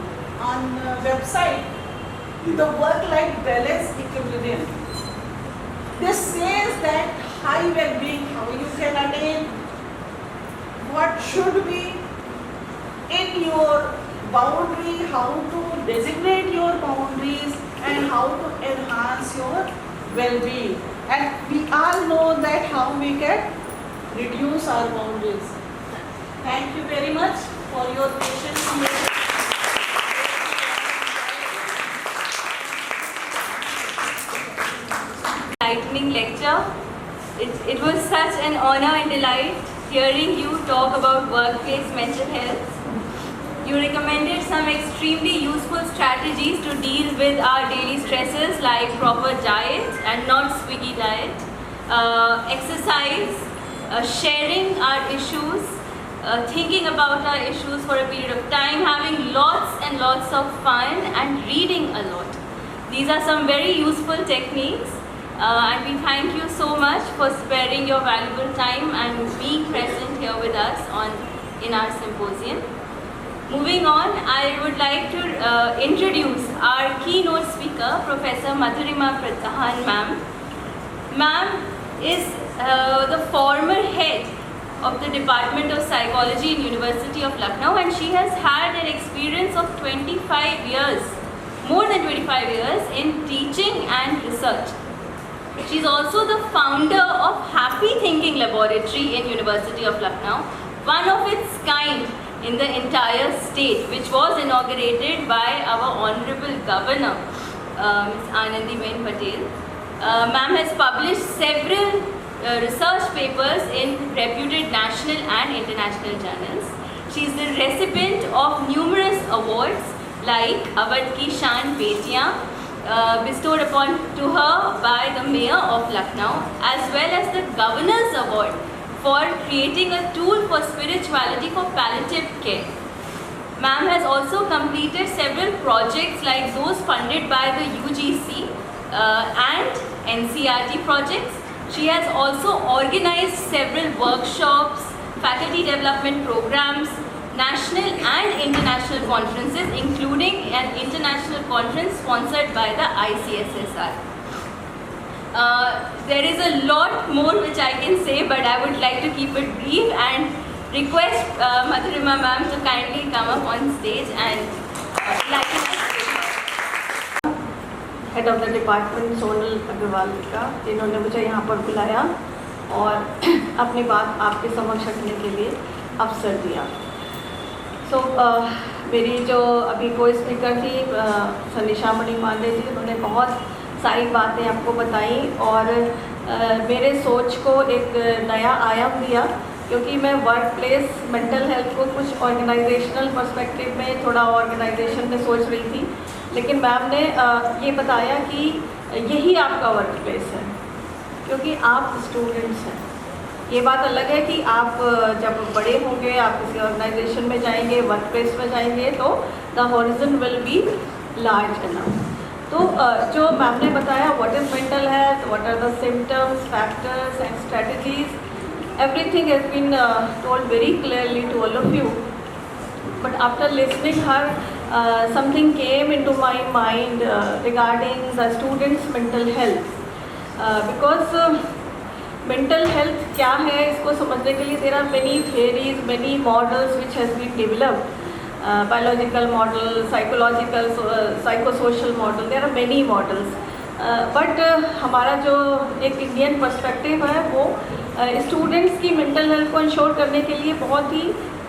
on website, the work-life balance equilibrium. This says that high well-being, how you can attain, what should be in your boundary, how to designate your boundaries, and how to enhance your well-being. And we all know that how we can reduce our boundaries. Thank you very much for your patience here.
Enlightening lecture. It was such an honor and delight hearing you talk about workplace mental health. You recommended some extremely useful strategies to deal with our daily stresses like proper diet and not squiggy diet, exercise, sharing our issues, thinking about our issues for a period of time, having lots and lots of fun, and reading a lot. These are some very useful techniques, and we thank you so much for sparing your valuable time and being present here with us in our symposium. Moving on, I would like to introduce our keynote speaker, Professor Madhurima Prathan ma'am. Ma'am is the former head of the Department of Psychology in University of Lucknow, and she has had an experience of 25 years, more than 25 years in teaching and research. She is also the founder of Happy Thinking Laboratory in University of Lucknow, one of its kind in the entire state, which was inaugurated by our Honorable Governor, Ms. Anandiben Patel. Ma'am has published several research papers in reputed national and international journals. She is the recipient of numerous awards like Awadh Ki Shaan Betiyan, bestowed upon to her by the Mayor of Lucknow, as well as the Governor's Award for creating a tool for spirituality for palliative care. Ma'am has also completed several projects like those funded by the UGC and NCERT projects. She has also organized several workshops, faculty development programs, national and international conferences, including an international conference sponsored by the ICSSR. There is a lot more which I can say, but I would like to keep it brief and request Madhurima ma'am to kindly come up on stage and
head of the department Sonal Agrawal का, जिन्होंने मुझे यहाँ पर बुलाया और अपनी बात आपके समक्ष रखने के लिए अवसर दिया। मेरी जो अभी को स्पीकर थी सनिशा मणि पांडे जी, उन्होंने बहुत सारी बातें आपको बताई और मेरे सोच को एक नया आयाम दिया, क्योंकि मैं वर्क प्लेस मेंटल हेल्थ को कुछ ऑर्गेनाइजेशनल पर्सपेक्टिव में, थोड़ा ऑर्गेनाइजेशन में सोच रही थी, लेकिन मैम ने ये बताया कि यही आपका वर्क प्लेस है, क्योंकि आप स्टूडेंट्स हैं। ये बात अलग है कि आप जब बड़े होंगे, आप किसी ऑर्गेनाइजेशन में जाएंगे, वर्क प्लेस में जाएंगे, तो the horizon will be large enough. तो जो मैम ने बताया what is mental health, what are the symptoms, factors and strategies, everything has been told very clearly to all of you. But after listening her, something came into my mind regarding the students' mental health. Because mental health क्या है, इसको समझने के लिए there are many theories, many models which has been developed. Biological model, psychological, psychosocial model, there are many models. But हमारा जो एक Indian perspective है वो स्टूडेंट्स की मेंटल हेल्थ को इंश्योर करने के लिए बहुत ही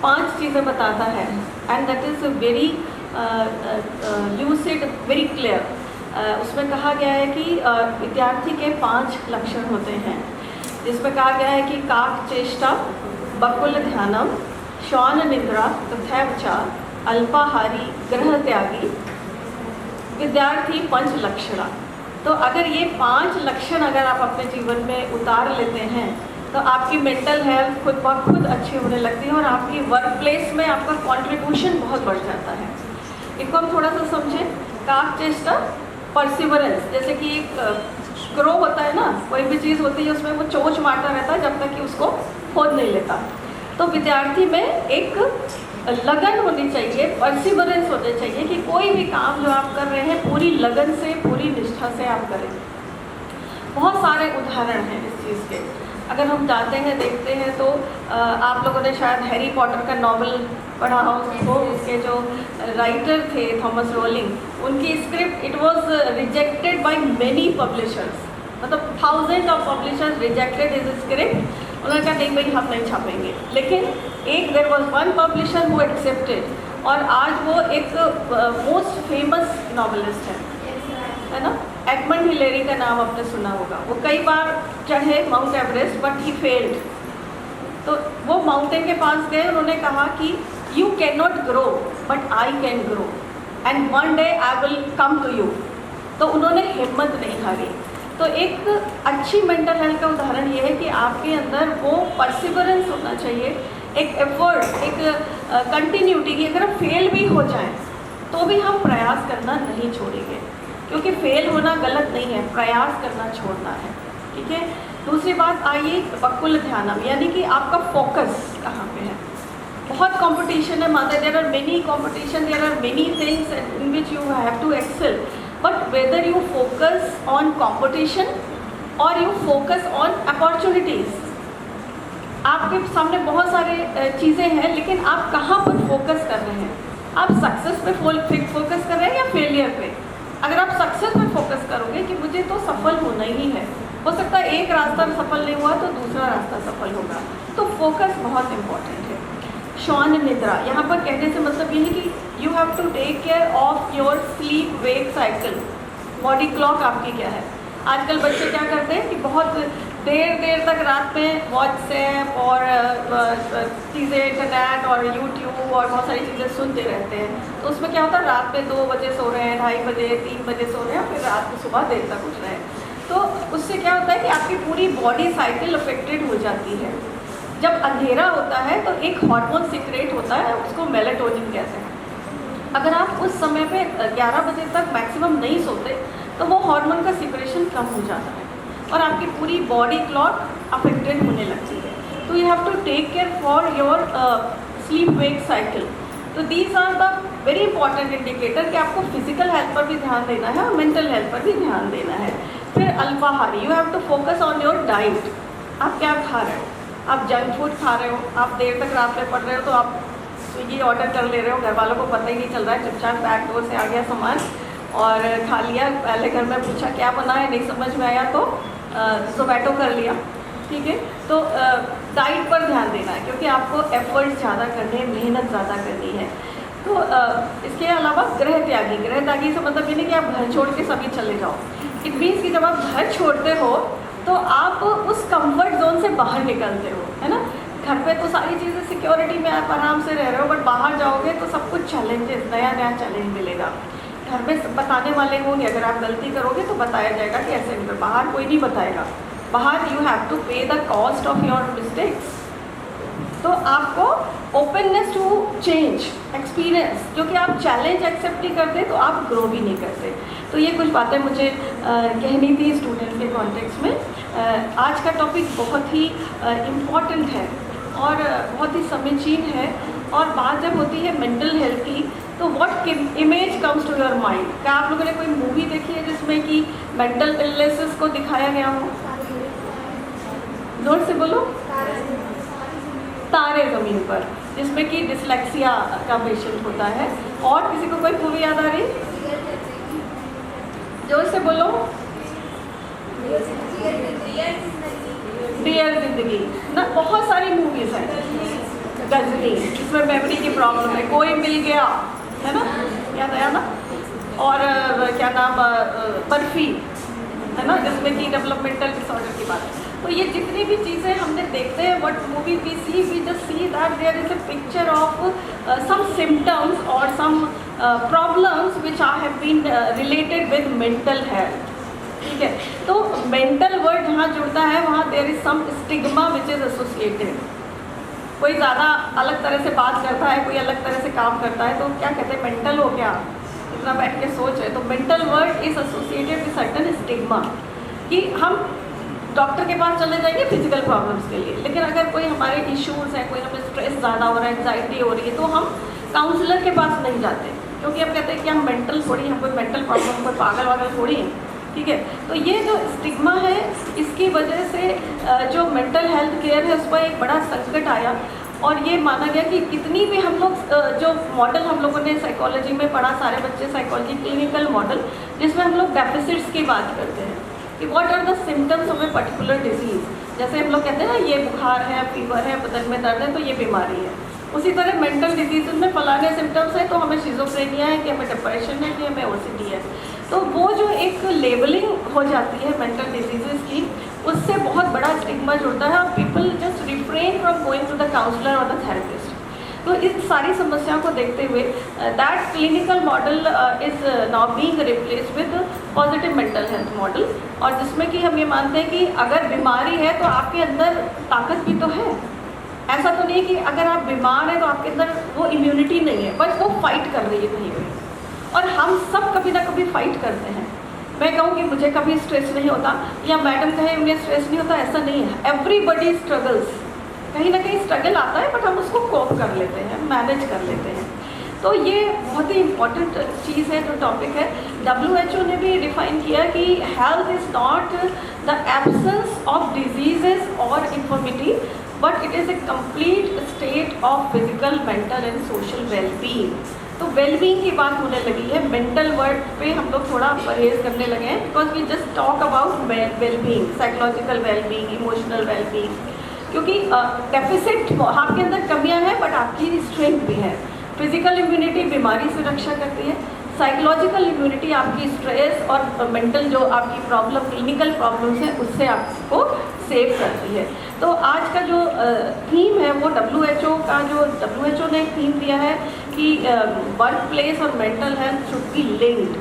5 चीज़ें बताता है, and that is very lucid, very clear. उसमें कहा गया है कि विद्यार्थी के 5 लक्षण होते हैं, जिसमें कहा गया है कि काक चेष्टा, बकुल ध्यानम, श्वान निद्रा तथैव च अल्पाहारी ग्रह त्यागी, विद्यार्थी पंच लक्षणा। तो अगर ये 5 लक्षण अगर आप अपने जीवन में उतार लेते हैं तो आपकी मेंटल हेल्थ खुद ब खुद अच्छी होने लगती है और आपकी वर्क प्लेस में आपका कंट्रीब्यूशन बहुत बढ़ जाता है। इनको हम थोड़ा सा समझें। काक चेष्टा, परसिवरेंस, जैसे कि एक ग्रो होता है ना, कोई भी चीज़ होती है उसमें वो चोंच मारता रहता है जब तक कि उसको खोद नहीं लेता। तो विद्यार्थी में एक लगन होनी चाहिए, परसिवरेंस होनी चाहिए कि कोई भी काम जो आप कर रहे हैं पूरी लगन से, पूरी निष्ठा से आप करें। बहुत सारे उदाहरण हैं इस चीज़ के। अगर हम जाते हैं देखते हैं तो आप लोगों ने शायद हैरी पॉटर का नॉवल पढ़ा हो, उसको उसके जो राइटर थे थॉमस रोलिंग, उनकी script it was rejected by many publishers, मतलब 1000 of publishers rejected his script. उन्होंने कहा नहीं भाई हम नहीं छापेंगे, लेकिन एक there was one publisher who accepted, और आज वो एक मोस्ट फेमस नॉवेलिस्ट है ना। एडमंड हिलेरी का नाम आपने सुना होगा। वो कई बार चढ़े Mount Everest but he failed. तो वो माउंटेन के पास गए, उन्होंने कहा कि you can not grow but I can grow and one day I will come to you. तो उन्होंने हिम्मत नहीं हारी। तो एक अच्छी मेंटल हेल्थ का उदाहरण ये है कि आपके अंदर वो परसिवरेंस होना चाहिए, एक एफर्ट, एक कंटिन्यूटी की। अगर हम फेल भी हो जाएं तो भी हम प्रयास करना नहीं छोड़ेंगे, क्योंकि फेल होना गलत नहीं है, प्रयास करना छोड़ना है। ठीक है। दूसरी बात आइए वकुल ध्यानम, यानी कि आपका फोकस कहाँ पे है। बहुत कंपटीशन है माता, there are many competition, there are many things in which you have to excel, but whether you focus on competition और यू फोकस ऑन अपॉर्चुनिटीज़। आपके सामने बहुत सारे चीज़ें हैं, लेकिन आप कहाँ पर फोकस कर रहे हैं। आप सक्सेस पे फोकस कर रहे हैं या फेलियर पे। अगर आप सक्सेस पे फोकस करोगे कि मुझे तो सफल होना ही है, हो सकता है एक रास्ता सफल नहीं हुआ तो दूसरा रास्ता सफल होगा। तो फोकस बहुत इम्पॉर्टेंट है। श्वान निद्रा, यहाँ पर कहने से मतलब ये है कि you have to take care of your sleep wake cycle. Body clock आपकी क्या है। आजकल बच्चे क्या करते हैं कि बहुत देर तक रात में व्हाट्सएप और चीज़ें, इंटरनेट और यूट्यूब और बहुत सारी चीज़ें सुनते रहते हैं। तो उसमें क्या होता है, रात में 2 बजे सो रहे हैं, 2:30 बजे, 3 बजे सो रहे हैं, फिर रात को सुबह देर तक उठ रहे हैं। तो उससे क्या होता है कि आपकी पूरी बॉडी साइकिल अफेक्टेड हो जाती है। जब अंधेरा होता है तो एक हार्मोन सिक्रेट होता है, उसको मेलाटोनिन कहते हैं। अगर आप उस समय पे 11 बजे तक मैक्सिमम नहीं सोते तो वो हार्मोन का सिक्रेशन कम हो जाता है और आपकी पूरी बॉडी क्लॉक अफेक्टेड होने लगती है। तो you have to take care for your sleep wake cycle. तो these are the very important indicator कि आपको फिजिकल हेल्थ पर भी ध्यान देना है और मेंटल हेल्थ पर भी ध्यान देना है। फिर अल्पाहारी, you have to focus on your diet. आप क्या खा रहे हो। आप जंक फूड खा रहे हो, आप देर तक रात में पढ़ रहे हो तो आप स्विगी ऑर्डर कर ले रहे हो, घर वालों को पता ही नहीं चल रहा है, चुपचाप बैक डोर से आ गया सामान और खा लिया। पहले घर में पूछा क्या बना है, नहीं समझ में आया तो ज़ोमैटो कर लिया। ठीक है। तो डाइट पर ध्यान देना है क्योंकि आपको एफर्ट्स ज़्यादा करने हैं, मेहनत ज़्यादा करनी है। तो इसके अलावा गृह त्यागी से मतलब ये नहीं कि आप घर छोड़ के सभी चले जाओ। इट मीन्स कि जब आप घर छोड़ते हो तो आप उस कंफर्ट जोन से बाहर निकलते हो, है ना। घर पे तो सारी चीज़ें सिक्योरिटी में आप आराम से रह रहे हो, बट बाहर जाओगे तो सब कुछ चैलेंजेस, नया चैलेंज मिलेगा। घर में बताने वाले होंगे, अगर आप गलती करोगे तो बताया जाएगा कि ऐसे नहीं, बाहर कोई नहीं बताएगा। बाहर यू हैव टू पे the cost of your mistakes. तो आपको ओपननेस टू चेंज, एक्सपीरियंस, क्योंकि आप चैलेंज एक्सेप्ट नहीं करते तो आप ग्रो भी नहीं करते। तो ये कुछ बातें मुझे कहनी थी स्टूडेंट्स के कॉन्टेक्स्ट में। आज का टॉपिक बहुत ही इम्पॉर्टेंट है और बहुत ही समीचीन है। और बात जब होती है मेंटल हेल्थ की तो what image comes to your mind. क्या आप लोगों ने कोई मूवी देखी है जिसमें कि मेंटल इलनेसेस को दिखाया गया हो। जोर से बोलो। तारे ज़मीन पर, जिसमें कि डिसलेक्सिया का पेशेंट होता है। और किसी को कोई मूवी याद आ रही। जोर से बोलो। डियर जिंदगी ना, बहुत सारी मूवीज़ हैं। गजनी, जिसमें मेमोरी की प्रॉब्लम है। कोई मिल गया, है ना, याद आया ना। और क्या नाम, बर्फी, है ना, जिसमें कि डेवलपमेंटल डिसऑर्डर की बात है। तो ये जितनी भी चीज़ें हमने देखते हैं, what movie we just see that there is a picture of some symptoms और some problems which are have been related with mental health. ठीक है, तो मेंटल वर्ड जहाँ जुड़ता है वहाँ there is some stigma which is associated. कोई ज़्यादा अलग तरह से बात करता है, कोई अलग तरह से काम करता है, तो क्या कहते हैं, मेंटल हो क्या, इतना बैठ के सोच रहे। तो mental word is associated with certain stigma, कि हम डॉक्टर के पास चले जाएंगे फिजिकल प्रॉब्लम्स के लिए, लेकिन अगर कोई हमारे इश्यूज़ हैं, कोई हमें स्ट्रेस ज़्यादा हो रहा है, एंजाइटी हो रही है, तो हम काउंसलर के पास नहीं जाते, क्योंकि हम कहते हैं कि हम मेंटल थोड़ी, हम कोई मेंटल प्रॉब्लम, कोई पागल वागल थोड़ी हैं। ठीक है, तो ये जो स्टिग्मा है, इसकी वजह से जो मेंटल हेल्थ केयर है उस पर एक बड़ा संकट आया, और ये माना गया कि कितनी भी हम लोग जो मॉडल हम लोगों ने साइकोलॉजी में पढ़ा, सारे बच्चे साइकोलॉजी क्लिनिकल मॉडल, जिसमें हम लोग डेफिसिट्स की बात करते हैं कि what are the symptoms of a particular disease. जैसे हम लोग कहते हैं ना, ये बुखार है, फीवर है, बदन में दर्द है, तो ये बीमारी है। उसी तरह मेंटल डिजीज़ में फलाने सिम्टम्स है, तो हमें शिज़ोफ्रेनिया है, कि हमें डिप्रेशन है, कि हमें ओसीडी है। तो वो जो एक लेबलिंग हो जाती है मेंटल डिजीज़ की, उससे बहुत बड़ा स्टिग्मा जुड़ता है, और people just refrain from going to the counsellor और द थेरेपिस्ट। तो इस सारी समस्या को देखते हुए that clinical model is now being replaced with positive mental health model, और जिसमें कि हम ये मानते हैं कि अगर बीमारी है तो आपके अंदर ताकत भी तो है। ऐसा तो नहीं कि अगर आप बीमार हैं तो आपके अंदर वो इम्यूनिटी नहीं है, बट वो फाइट कर रही है कहीं कहीं, और हम सब कभी ना कभी फाइट करते हैं। मैं कहूँ कि मुझे कभी स्ट्रेस नहीं होता, या मैडम कहे उन्हें स्ट्रेस नहीं होता, ऐसा नहीं है। एवरीबडी स्ट्रगल्स, कहीं ना कहीं स्ट्रगल आता है, बट हम उसको कोप कर लेते हैं, मैनेज कर लेते हैं। तो ये बहुत ही इम्पॉर्टेंट चीज़ है, जो टॉपिक है। WHO ने भी डिफाइन किया कि health is not the absence of diseases और infirmity, but it is a complete state of physical, mental and social wellbeing. तो वेलबींग की बात होने लगी है, मेंटल वर्ड पे हम लोग थोड़ा परहेज करने लगे हैं, because we just talk about wellbeing, psychological wellbeing, emotional wellbeing, क्योंकि डेफिसिट आपके अंदर कमियां हैं, बट आपकी स्ट्रेंथ भी है। फिजिकल इम्यूनिटी बीमारी से रक्षा करती है, साइकोलॉजिकल इम्यूनिटी आपकी स्ट्रेस और मेंटल जो आपकी प्रॉब्लम, क्लिनिकल प्रॉब्लम्स हैं, उससे आपको सेव करती है। तो आज का जो थीम है वो WHO ने एक थीम दिया है कि वर्क प्लेस और mental health should be linked,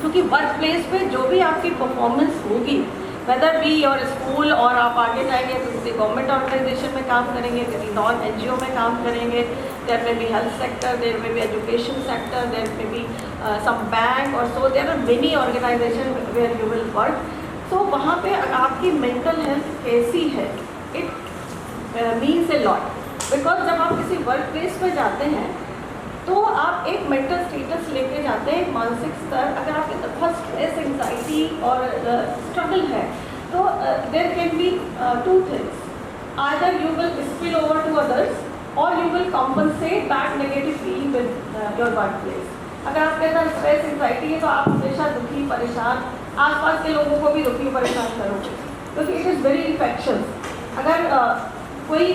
क्योंकि वर्क प्लेस पे जो भी आपकी परफॉर्मेंस होगी, वेदर बी योर स्कूल, और आप आगे जाएंगे तो किसी गवर्नमेंट ऑर्गेनाइजेशन में काम करेंगे, किसी नॉन NGO में काम करेंगे, there may be health sector, there may be education sector, there may be some bank, और so there are many organisation where you will work. So वहाँ पे आपकी मेंटल हेल्थ कैसी है, it means a lot, because जब आप किसी work place पर जाते हैं तो आप एक मेंटल स्टेटस लेके जाते हैं, एक मानसिक स्तर। अगर आपके अंदर बहुत स्ट्रेस, एंजाइटी और स्ट्रगल है, तो there can be two things, either you will spill over to others और you will compensate that negative feeling with your workplace. अगर आपके अंदर स्ट्रेस, एंजाइटी है, तो आप हमेशा दुखी, परेशान, आसपास के लोगों को भी दुखी, परेशान करोगे, क्योंकि इट इज़ वेरी इन्फेक्शस। अगर कोई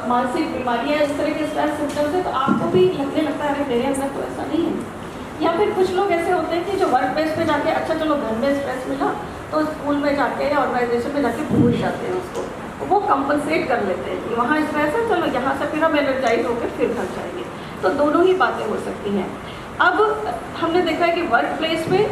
मानसिक बीमारी है, इस तरह के स्ट्रेस सिम्टम्स है, तो आपको भी लगने लगता है अरे मेरे अंदर तो ऐसा नहीं है। या फिर कुछ लोग ऐसे होते हैं कि जो वर्क प्लेस पे जाके, अच्छा चलो घर में स्ट्रेस मिला तो स्कूल में जाके या ऑर्गेनाइजेशन में जाके भूल जाते हैं उसको, तो वो कंपनसेट कर लेते हैं कि वहाँ स्ट्रेस है, चलो यहाँ से फिर हम एनर्जाइज होकर फिर घर जाएंगे। तो दोनों ही बातें हो सकती हैं। अब हमने देखा है कि वर्क प्लेस में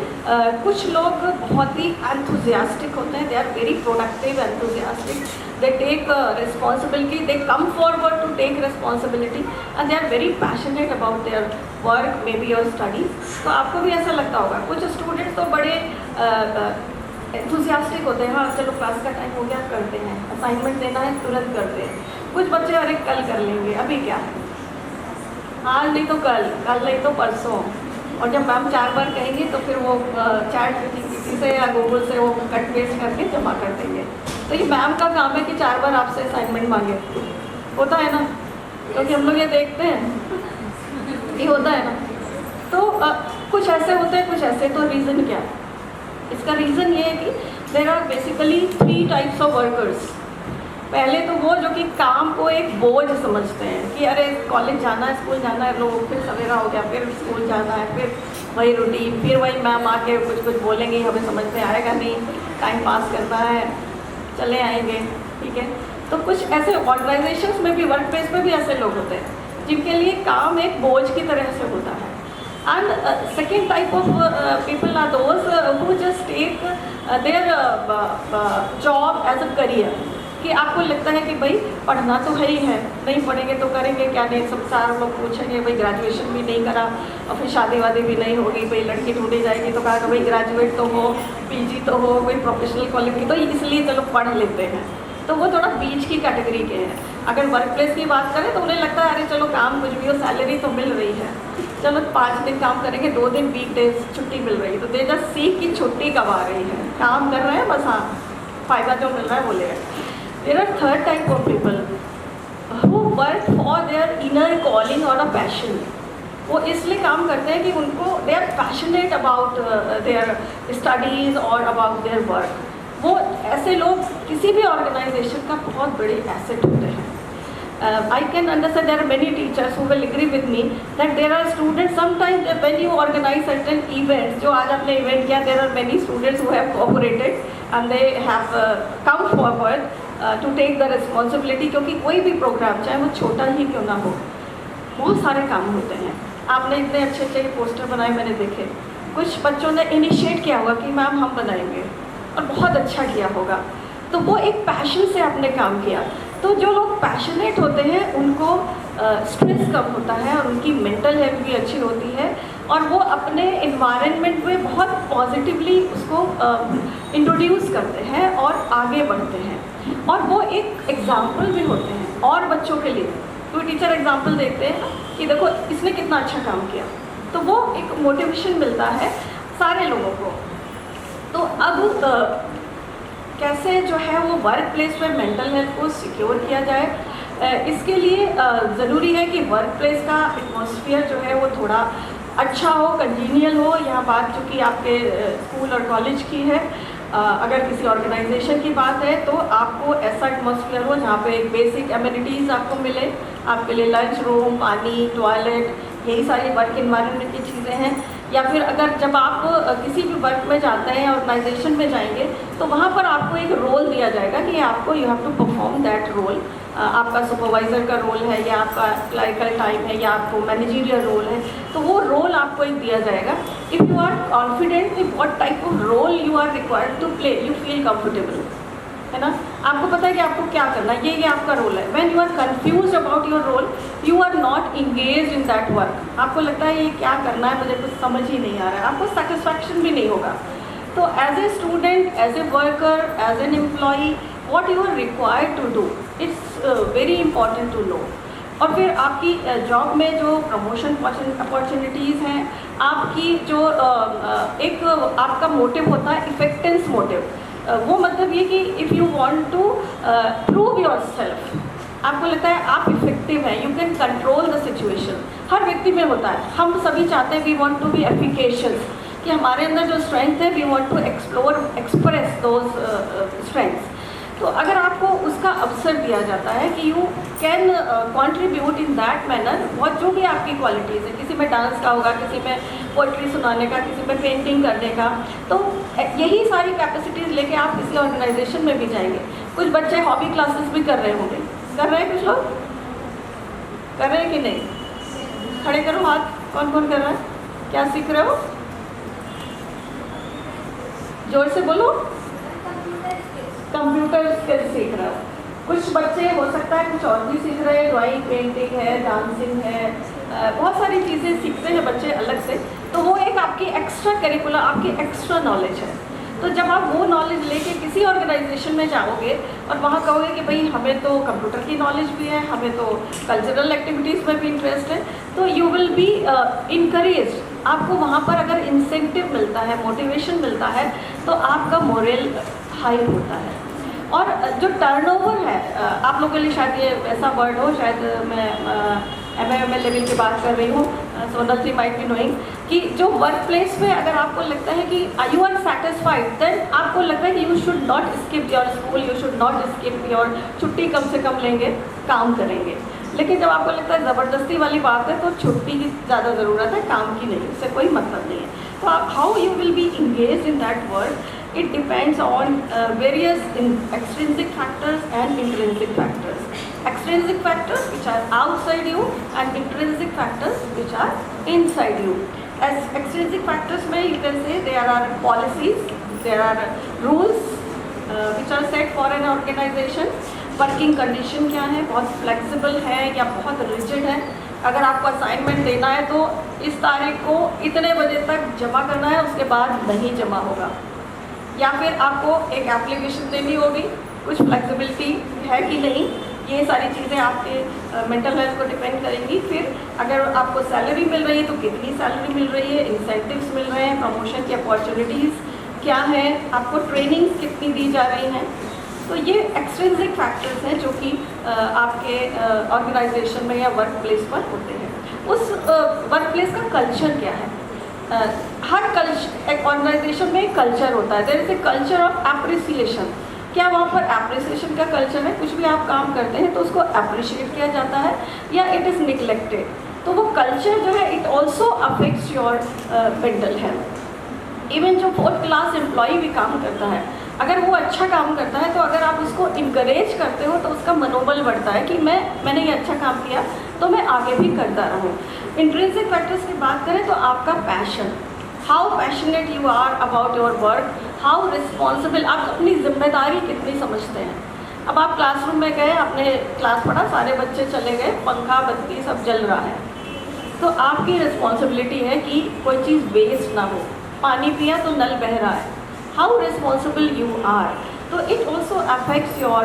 कुछ लोग बहुत ही एंथुजियास्टिक होते हैं, they are very productive, enthusiastic, they take responsibility, they come forward to take responsibility, and they are very passionate about their work, maybe your studies। तो आपको भी ऐसा लगता होगा। कुछ स्टूडेंट्स तो बड़े enthusiastic होते हैं, हाँ चलो क्लास का टाइम हो गया, करते हैं, असाइनमेंट देना है तुरंत करते हैं। कुछ बच्चे अरे कल कर लेंगे, अभी क्या है, आज नहीं तो कल, कल नहीं तो परसों, और जब मैम 4 बार कहेंगे तो फिर वो चैट GPT से या गूगल से वो कट पेस्ट करके जमा कर देंगे। तो ये मैम का काम है कि 4 बार आपसे असाइनमेंट मांगे, होता है ना, क्योंकि हम लोग ये देखते हैं, ये होता है ना। तो कुछ ऐसे होते हैं, कुछ ऐसे। तो रीज़न क्या है इसका? रीज़न ये है कि there are basically 3 types of workers. पहले तो वो जो कि काम को एक बोझ समझते हैं कि अरे कॉलेज जाना है, स्कूल जाना है, लोग फिर सवेरा हो गया, फिर स्कूल जाना है, फिर वही रूटीन, फिर वही मैम आके कुछ कुछ बोलेंगे, हमें समझ में आएगा नहीं, टाइम पास करना है, चले आएंगे, ठीक है। तो कुछ ऐसे ऑर्गेनाइजेशंस में भी, वर्क प्लेस में भी ऐसे लोग होते हैं जिनके लिए काम एक बोझ की तरह से होता है। And second type of people are those who just take their job as a career. कि आपको लगता है कि भाई पढ़ना तो है ही है, नहीं पढ़ेंगे तो करेंगे क्या, नहीं सब सारे लोग पूछेंगे भाई ग्रेजुएशन भी नहीं करा और फिर शादी वादी भी नहीं होगी, भाई लड़की ढूंढी जाएगी तो कहा कि भाई ग्रेजुएट तो हो, पीजी तो हो, कोई प्रोफेशनल क्वालिफिकेशन, तो इसलिए चलो पढ़ लेते हैं। तो वो थोड़ा बीच की कैटेगरी के हैं। अगर वर्क प्लेस की बात करें तो उन्हें लगता है अरे चलो काम कुछ भी हो, सैलरी तो मिल रही है, चलो 5 दिन काम करेंगे, 2 दिन वीकडेज छुट्टी मिल रही है, तो दे जस्ट सीख की छुट्टी कब आ रही है, काम कर रहे हैं बस, हाँ फ़ायदा जो मिल रहा है वो ले रहे हैं। There are third type of people who work for their inner calling और अ पैशन। वो इसलिए काम करते हैं कि उनको they are passionate about their studies और अबाउट देयर वर्क। वो ऐसे लोग किसी भी ऑर्गेनाइजेशन का बहुत बड़े एसेट होते हैं। I can understand there are many teachers who will agree with me that there are students sometimes when you organize certain events, जो आज आपने event किया, there are many students who have cooperated and they have come forward to take the responsibility, क्योंकि कोई भी programme चाहे वो छोटा ही क्यों ना हो, बहुत सारे काम होते हैं। आपने इतने अच्छे अच्छे पोस्टर बनाए मैंने देखे, कुछ बच्चों ने इनिशिएट किया होगा कि मैम हम बनाएंगे और बहुत अच्छा किया होगा, तो वो एक पैशन से आपने काम किया। तो जो लोग पैशनेट होते हैं उनको स्ट्रेस कम होता है और उनकी मेंटल हेल्थ भी अच्छी होती है और वो अपने इन्वायरमेंट में बहुत पॉजिटिवली उसको इंट्रोड्यूस करते हैं और आगे बढ़ते हैं, और वो एक एग्जाम्पल भी होते हैं और बच्चों के लिए। कोई टीचर एग्जाम्पल देखते हैं कि देखो इसने कितना अच्छा काम किया, तो वो एक मोटिवेशन मिलता है सारे लोगों को। तो अब कैसे जो है वो वर्क प्लेस में मेंटल हेल्थ को सिक्योर किया जाए, इसके लिए ज़रूरी है कि वर्क प्लेस का एटमॉस्फेयर जो है वो थोड़ा अच्छा हो, कंजीनियल हो। यहाँ बात चूँकि आपके स्कूल और कॉलेज की है, अगर किसी ऑर्गेनाइजेशन की बात है तो आपको ऐसा एटमॉस्फेयर हो जहाँ पे बेसिक एमिनिटीज़ आपको मिले, आपके लिए लंच रूम, पानी, टॉयलेट, यही सारी वर्क इन्वायरमेंट की चीज़ें हैं। या फिर अगर जब आप किसी भी वर्क में जाते हैं, ऑर्गेनाइजेशन में जाएंगे, तो वहाँ पर आपको एक रोल दिया जाएगा कि आपको you have to perform that role. आपका सुपरवाइज़र का रोल है या आपका क्लरिकल टाइम है या आपको मैनेजरियल रोल है, तो वो रोल आपको एक दिया जाएगा। If you are confident with what type of role you are required to play, you feel comfortable, है ना, आपको पता है कि आपको क्या करना है, ये आपका रोल है। When you are confuse about your role, you are not engage in that work, आपको लगता है ये क्या करना है, मुझे कुछ समझ ही नहीं आ रहा है, आपको सेटिस्फैक्शन भी नहीं होगा। तो as a student, as a worker, as an employee, what you are required to do, it's very important to know. और फिर आपकी जॉब में जो प्रमोशन अपॉर्चुनिटीज़ हैं, आपकी जो एक आपका मोटिव होता है इफेक्टेंस मोटिव, वो मतलब ये कि if you want to prove yourself, आपको लगता है आप इफेक्टिव हैं, you can control the situation. हर व्यक्ति में होता है, हम सभी चाहते हैं we want to be efficacious, कि हमारे अंदर जो स्ट्रेंथ है we want to express those strengths. तो अगर आपको उसका अवसर दिया जाता है कि you can contribute in that manner, बहुत जो भी आपकी क्वालिटीज़ है, किसी में डांस का होगा, किसी में पोइट्री सुनाने का, किसी में पेंटिंग करने का, तो यही सारी कैपेसिटीज़ लेके आप किसी ऑर्गेनाइजेशन में भी जाएंगे। कुछ बच्चे हॉबी क्लासेस भी कर रहे होंगे, कर रहे हैं कुछ लोग, कर रहे हैं कि नहीं? खड़े करो हाथ, कौन कौन कर रहा है, क्या सीख रहे हो, जोर से बोलो। कंप्यूटर स्किल्स सीख रहे हो। कुछ बच्चे हो सकता है कुछ और भी सीख रहे हैं, ड्राइंग, पेंटिंग है, डांसिंग है, बहुत सारी चीज़ें सीखते हैं बच्चे अलग से। तो वो एक आपकी एक्स्ट्रा करिकुलर, आपकी एक्स्ट्रा नॉलेज है। तो जब आप वो नॉलेज लेके किसी ऑर्गेनाइजेशन में जाओगे और वहाँ कहोगे कि भाई हमें तो कंप्यूटर की नॉलेज भी है, हमें तो कल्चरल एक्टिविटीज़ में भी इंटरेस्ट है, तो यू विल बी इनकरेज। आपको वहाँ पर अगर इंसेंटिव मिलता है, मोटिवेशन मिलता है, तो आपका मोरल हाई होता है। और जो टर्नओवर है, आप लोगों के लिए शायद ये ऐसा वर्ड हो, शायद मैं MA लेवल की बात कर रही हूँ, सोनल माइट बी नोइंग, कि जो वर्क प्लेस में अगर आपको लगता है कि यू आर सेटिस्फाइड, देन आपको लगता है कि you should not skip your school, you should not skip your छुट्टी, कम से कम लेंगे, काम करेंगे। लेकिन जब आपको लगता है ज़बरदस्ती वाली बात है, तो छुट्टी की ज़्यादा ज़रूरत है, काम की नहीं, उससे कोई मतलब नहीं है। तो आप how you will be engage in that work, it depends on various extrinsic factors and intrinsic factors. Extrinsic factors which are outside you and intrinsic factors which are inside you. Extrinsic factors में you can say there are policies, there are rules which are set for an organization. Working condition क्या है, बहुत flexible है या बहुत rigid है. अगर आपको असाइनमेंट देना है तो इस तारीख को इतने बजे तक जमा करना है, उसके बाद नहीं जमा होगा. या फिर आपको एक एप्लीकेशन देनी होगी, कुछ फ्लेक्सिबिलिटी है कि नहीं, ये सारी चीज़ें आपके मेंटल हेल्थ को डिपेंड करेंगी. फिर अगर आपको सैलरी मिल रही है तो कितनी सैलरी मिल रही है, इंसेंटिव्स मिल रहे हैं, प्रमोशन की अपॉर्चुनिटीज़ क्या है, आपको ट्रेनिंग कितनी दी जा रही हैं. तो ये एक्सट्रिंसिक फैक्टर्स हैं जो कि आपके ऑर्गेनाइजेशन में या वर्क प्लेस पर होते हैं. उस वर्क प्लेस का कल्चर क्या है. हर कल्चर, एक ऑर्गेनाइजेशन में एक कल्चर होता है. There is a culture of appreciation. क्या वहाँ पर एप्रिसिएशन का कल्चर है, कुछ भी आप काम करते हैं तो उसको अप्रिशिएट किया जाता है या इट इज़ निगलेक्टेड. तो वो कल्चर जो है it also affects your mental health. Even जो 4th क्लास एम्प्लॉय भी काम करता है, अगर वो अच्छा काम करता है तो अगर आप उसको इनकरेज करते हो तो उसका मनोबल बढ़ता है कि मैंने ये अच्छा काम किया तो मैं आगे भी करता रहूँ. इंट्रिंसिक फैक्टर्स की बात करें तो आपका passion, how passionate you are about your work, how responsible, आप अपनी जिम्मेदारी कितनी समझते हैं. अब आप क्लासरूम में गए, आपने क्लास पढ़ा, सारे बच्चे चले गए, पंखा बत्ती सब जल रहा है, तो आपकी रिस्पॉन्सिबिलिटी है कि कोई चीज़ वेस्ट ना हो. पानी पिया तो नल बह रहा है, हाउ रिस्पॉन्सिबल यू आर. तो it also affects your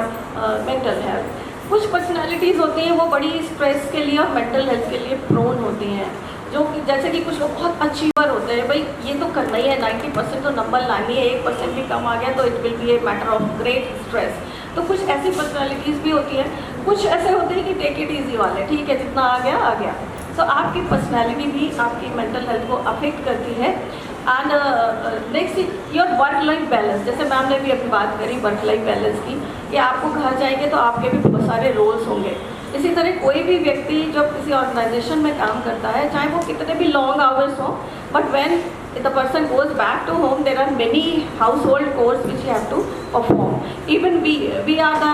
mental health. कुछ पर्सनैलिटीज़ होती हैं वो बड़ी स्ट्रेस के लिए और मेंटल हेल्थ के लिए प्रोन होती हैं, जो कि जैसे कि कुछ लोग बहुत अचीवर होते हैं, भाई ये तो करना ही है, 90% तो नंबर लानी है, 1% भी कम आ गया तो it will B a matter of great stress. तो कुछ ऐसी पर्सनैलिटीज़ भी होती हैं. कुछ ऐसे होते हैं कि टेक इट ईजी वाले, ठीक है जितना आ गया आ गया. तो आपकी पर्सनैलिटी भी आपकी मेंटल हेल्थ को अफेक्ट करती है. And next your work life balance. जैसे मैम ने भी अभी बात करी वर्क लाइफ बैलेंस की, कि आपको घर जाएंगे तो आपके भी बहुत सारे रोल्स होंगे. इसी तरह कोई भी व्यक्ति जब किसी ऑर्गेनाइजेशन में काम करता है, चाहे वो कितने भी लॉन्ग आवर्स हों, but when the person goes back to home, there are many household chores which you have to perform. Even we are the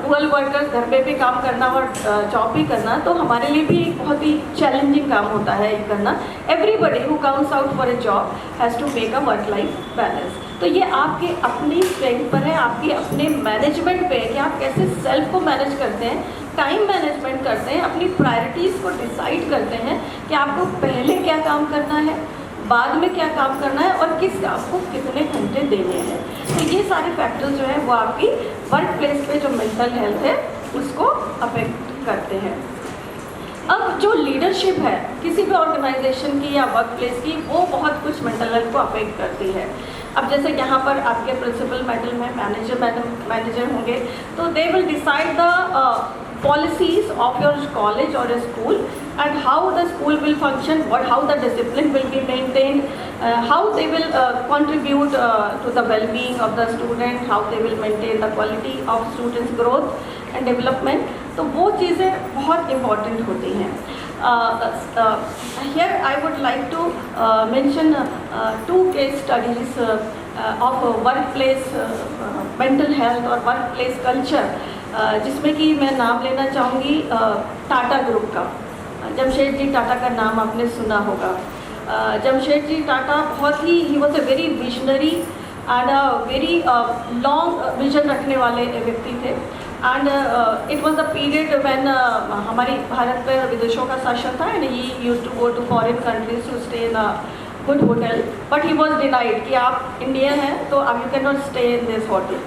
rural workers, घर पे भी काम करना और जॉब भी करना, तो हमारे लिए भी एक बहुत ही चैलेंजिंग काम होता है ये करना. Everybody who comes out for a job has to make a work life balance. तो ये आपके अपनी स्ट्रेंथ पर है, आपके अपने मैनेजमेंट पे है कि आप कैसे सेल्फ को मैनेज करते हैं, टाइम मैनेजमेंट करते हैं, अपनी प्रायोरिटीज़ को डिसाइड करते हैं कि आपको पहले क्या काम करना है, बाद में क्या काम करना है और किस काम को कितने घंटे देने हैं. तो ये सारे फैक्टर्स जो है वो आपकी वर्क प्लेस पे जो मेंटल हेल्थ है उसको अफेक्ट करते हैं. अब जो लीडरशिप है किसी भी ऑर्गेनाइजेशन की या वर्क प्लेस की, वो बहुत कुछ मेंटल हेल्थ को अफेक्ट करती है. अब जैसे यहाँ पर आपके प्रिंसिपल मैनेजर होंगे, तो they will decide the policies of your college or a school and how the school will function, how the discipline will be maintained, how they will contribute to the well-being of the student, how they will maintain the quality of students' growth and development. तो वो चीज़ें बहुत important होती हैं. Here I would like to mention 2 case studies of workplace mental health और workplace culture, जिसमें कि मैं नाम लेना चाहूँगी टाटा ग्रुप का. जमशेदजी टाटा का नाम आपने सुना होगा. जमशेदजी टाटा बहुत ही was a very visionary and very long vision रखने वाले व्यक्ति थे. And it was the period when हमारी भारत पर विदेशों का शासन था and he used to go to foreign countries to stay in a good hotel, but he was denied कि आप इंडियन हैं तो आप you can not stay in this hotel.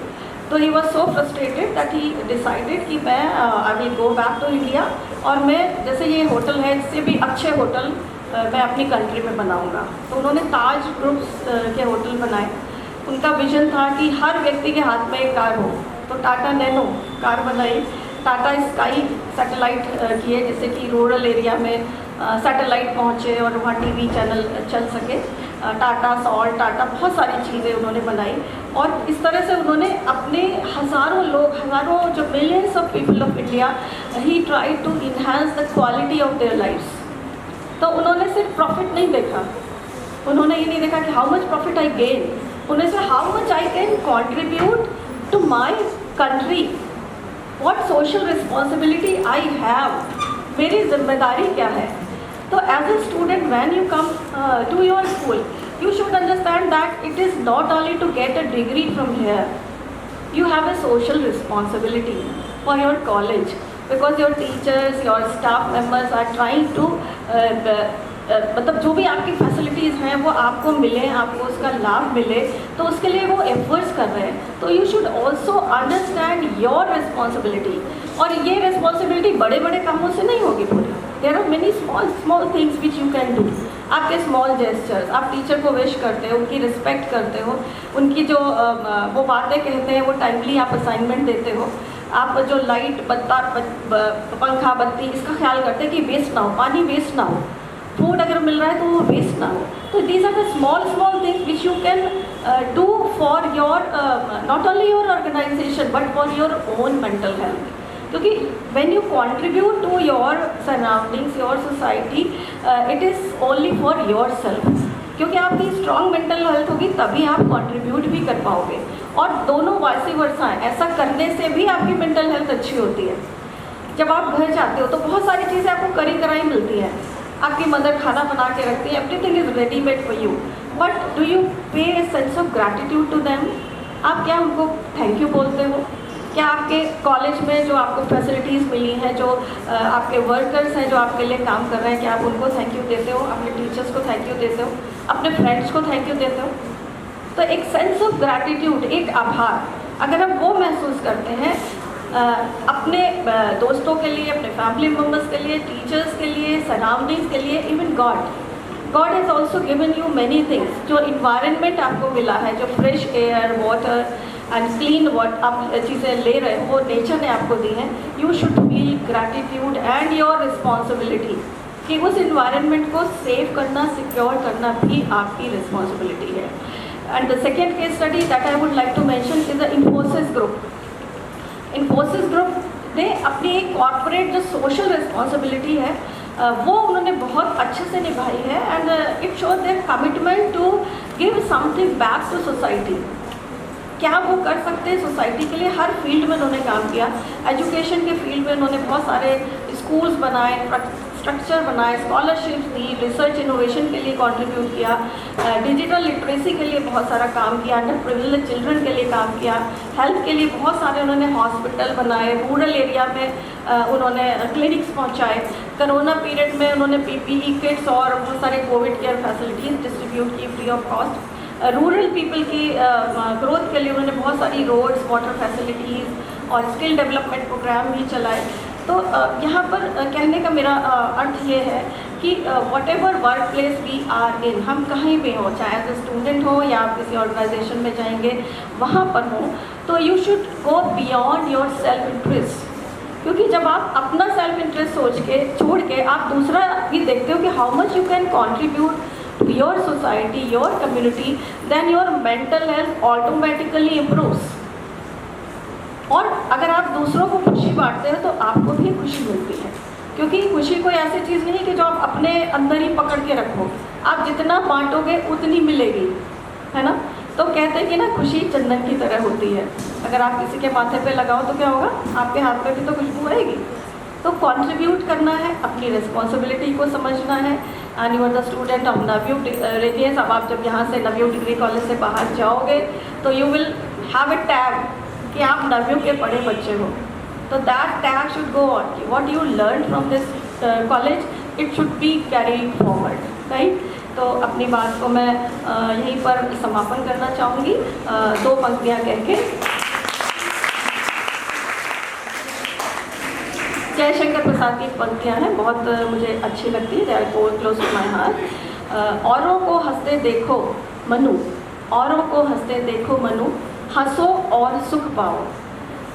तो he was so frustrated that he decided कि मैं I will go back to India और मैं जैसे ये होटल है इससे भी अच्छे होटल मैं अपनी कंट्री में बनाऊंगा. तो उन्होंने ताज ग्रुप्स के होटल बनाए. उनका विजन था कि हर व्यक्ति के हाथ में एक कार हो, तो टाटा नैनो कार बनाई. टाटा स्काई सैटेलाइट किए जिससे कि रूरल एरिया में सैटेलाइट पहुँचे और वहाँ टीवी चैनल चल सके. टाटा सॉल्ट, टाटा बहुत सारी चीज़ें उन्होंने बनाई और इस तरह से उन्होंने अपने हज़ारों जो millions of people of India, he try to enhance the quality of their lifes. तो उन्होंने सिर्फ प्रॉफिट नहीं देखा, उन्होंने ये नहीं देखा कि how much profit I gain, उन्होंने say how much I can contribute to my country, what social responsibility I have, मेरी जिम्मेदारी क्या है. तो as a student when you come to your school, you should understand that it is not only to get a degree from here. You have a social responsibility for your college, because your teachers, your staff members are trying to मतलब जो भी आपकी facilities हैं वो आपको मिले, आपको उसका लाभ मिले, तो उसके लिए वो एफर्ट्स कर रहे हैं. तो you should also understand your responsibility. और ये रिस्पॉन्सिबिलिटी बड़े बड़े कामों से नहीं होगी पूरी. There are many small things which you can do. आपके स्मॉल जेस्चर्स, आप टीचर को विश करते हो, उनकी रिस्पेक्ट करते हो, उनकी जो वो बातें कहते हैं वो टाइमली आप असाइनमेंट देते हो, आप जो लाइट पंखा बत्ती इसका ख्याल करते हैं कि वेस्ट ना हो, पानी वेस्ट ना हो, फूड अगर मिल रहा है तो वो वेस्ट ना हो. तो these are the small things which you can do for your not only your organisation but for your own mental health. क्योंकि when you contribute to your surroundings, your society, it is only for yourself. क्योंकि आपकी strong mental health होगी तभी आप contribute भी कर पाओगे. और दोनों वाइस वर्सा हैं. ऐसा करने से भी आपकी मेंटल हेल्थ अच्छी होती है. जब आप घर जाते हो तो बहुत सारी चीज़ें आपको करी कराई मिलती हैं. आपकी मदर खाना बना के रखती है, everything is readymade for you, but do you pay a sense of gratitude to them? आप क्या उनको थैंक यू बोलते हो? क्या आपके कॉलेज में जो आपको फैसिलिटीज़ मिली हैं, जो आपके वर्कर्स हैं जो आपके लिए काम कर रहे हैं, क्या आप उनको थैंक यू देते हो? अपने टीचर्स को थैंक यू देते हो? अपने फ्रेंड्स को थैंक यू देते हो? तो एक सेंस ऑफ ग्रैटिट्यूड, एक आभार अगर हम वो महसूस करते हैं अपने दोस्तों के लिए, अपने फैमिली मेम्बर्स के लिए, टीचर्स के लिए, सराउंडिंग्स के लिए, even God has also given you many things. जो इन्वायरमेंट आपको मिला है, जो fresh air, water and clean water आप चीज़ें ले रहे हो, वो नेचर ने आपको दी हैं. You should feel gratitude and your responsibility कि उस इन्वायरमेंट को सेव करना, सिक्योर करना भी आपकी रिस्पॉन्सिबिलिटी है. And the second case study that I would like to mention is the Infosys group. Infosys group ने अपनी एक कॉर्पोरेट जो सोशल रिस्पॉन्सिबिलिटी है वो उन्होंने बहुत अच्छे से निभाई है. And it shows their commitment to give something back to society. क्या वो कर सकते हैं सोसाइटी के लिए? हर फील्ड में उन्होंने काम किया. एजुकेशन के फील्ड में उन्होंने बहुत सारे स्कूल्स बनाए, स्ट्रक्चर बनाए, स्कॉलरशिप्स दी, रिसर्च इनोवेशन के लिए कंट्रीब्यूट किया, डिजिटल लिटरेसी के लिए बहुत सारा काम किया, अंडर प्रिविलेज चिल्ड्रन के लिए काम किया, हेल्थ के लिए बहुत सारे उन्होंने हॉस्पिटल बनाए, रूरल एरिया में उन्होंने क्लिनिक्स पहुंचाए. कोरोना पीरियड में उन्होंने PPE किट्स और बहुत सारे कोविड केयर फैसिलिटीज़ डिस्ट्रीब्यूट की free of cost. Rural people की ग्रोथ के लिए उन्होंने बहुत सारी रोड्स, वाटर फैसिलिटीज़ और स्किल डेवलपमेंट प्रोग्राम भी चलाए. तो यहाँ पर कहने का मेरा अर्थ ये है कि whatever work place we are in, हम कहीं भी हों, चाहे एज ए स्टूडेंट हो या आप किसी ऑर्गेनाइजेशन में जाएंगे वहाँ पर हो, तो you should go beyond your self interest. क्योंकि जब आप अपना सेल्फ इंटरेस्ट सोच के छोड़ के आप दूसरा भी देखते हो कि how much you can contribute to your society, your community, then your mental health automatically improves. और अगर आप दूसरों को खुशी बांटते हो तो आपको भी खुशी मिलती है. क्योंकि खुशी कोई ऐसी चीज़ नहीं कि जो आप अपने अंदर ही पकड़ के रखो. आप जितना बांटोगे उतनी मिलेगी, है ना. तो कहते हैं कि ना खुशी चंदन की तरह होती है. अगर आप किसी के माथे पे लगाओ तो क्या होगा? आपके हाथ पे भी तो खुशबू आएगी. तो कंट्रीब्यूट करना है, अपनी रिस्पॉन्सिबिलिटी को समझना है. And you are the student of Navyug radiance. अब आप जब यहाँ से नवयुग डिग्री कॉलेज से बाहर जाओगे तो you will have a tag कि आप नवयुग के पढ़े बच्चे हो. तो that tag should go on कि what you learn from this college, it should be carry forward, right. तो अपनी बात को मैं यहीं पर समापन करना चाहूँगी 2 पंक्तियाँ कह के. जयशंकर प्रसाद की पंक्तियाँ हैं, बहुत मुझे अच्छी लगती है. They are close to my heart. औरों को हंसते देखो मनु, औरों को हंसते देखो मनु, हंसो और सुख पाओ.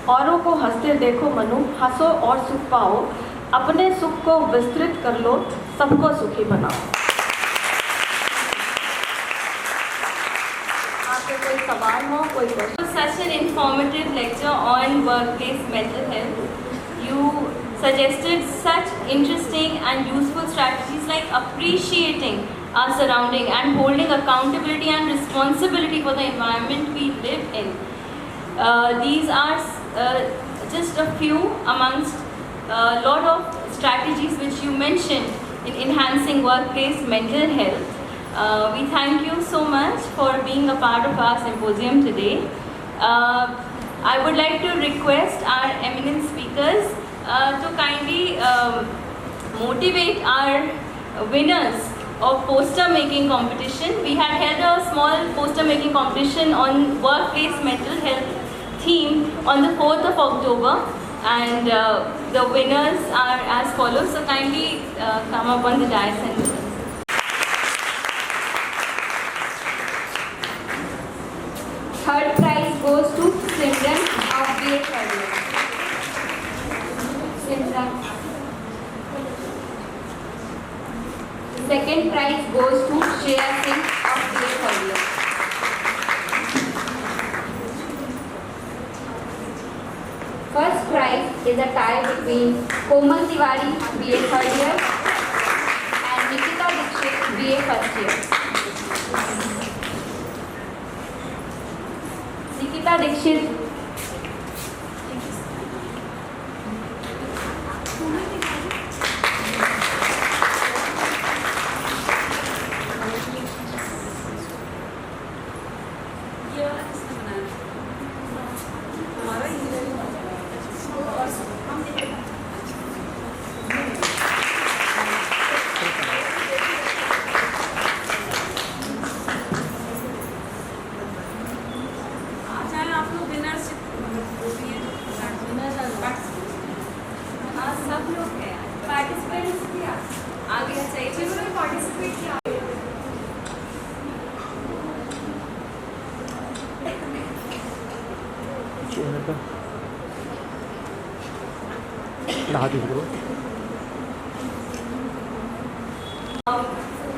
औरों को हंसते देखो मनु, हंसो और सुख पाओ. अपने सुख को विस्तृत कर लो, सबको सुखी बनाओ. आपके कोई सवाल हो, कोई question?
Such an informative lecture on workplace mental health. You suggested such interesting and useful strategies like appreciating our surrounding and holding accountability and responsibility for the environment we live in. These are just a few amongst a lot of strategies which you mentioned in enhancing workplace mental health. We thank you so much for being a part of our symposium today. I would like to request our eminent speakers to kindly motivate our winners of poster making competition. We had held a small poster making competition on workplace mental health theme on the 4th of October, and the winners are as follows. So kindly come up on the dais and
third prize goes to Simran of BA Career. Simran. Second prize goes to Shreya Singh of BA Career. First prize is a tie between Komal Tiwari, BA third year, and Nikita Dixit, BA first year. Nikita Dixit.
सब लोग हैं participants भी आ गया चाहिए जिन्होंने participate किया।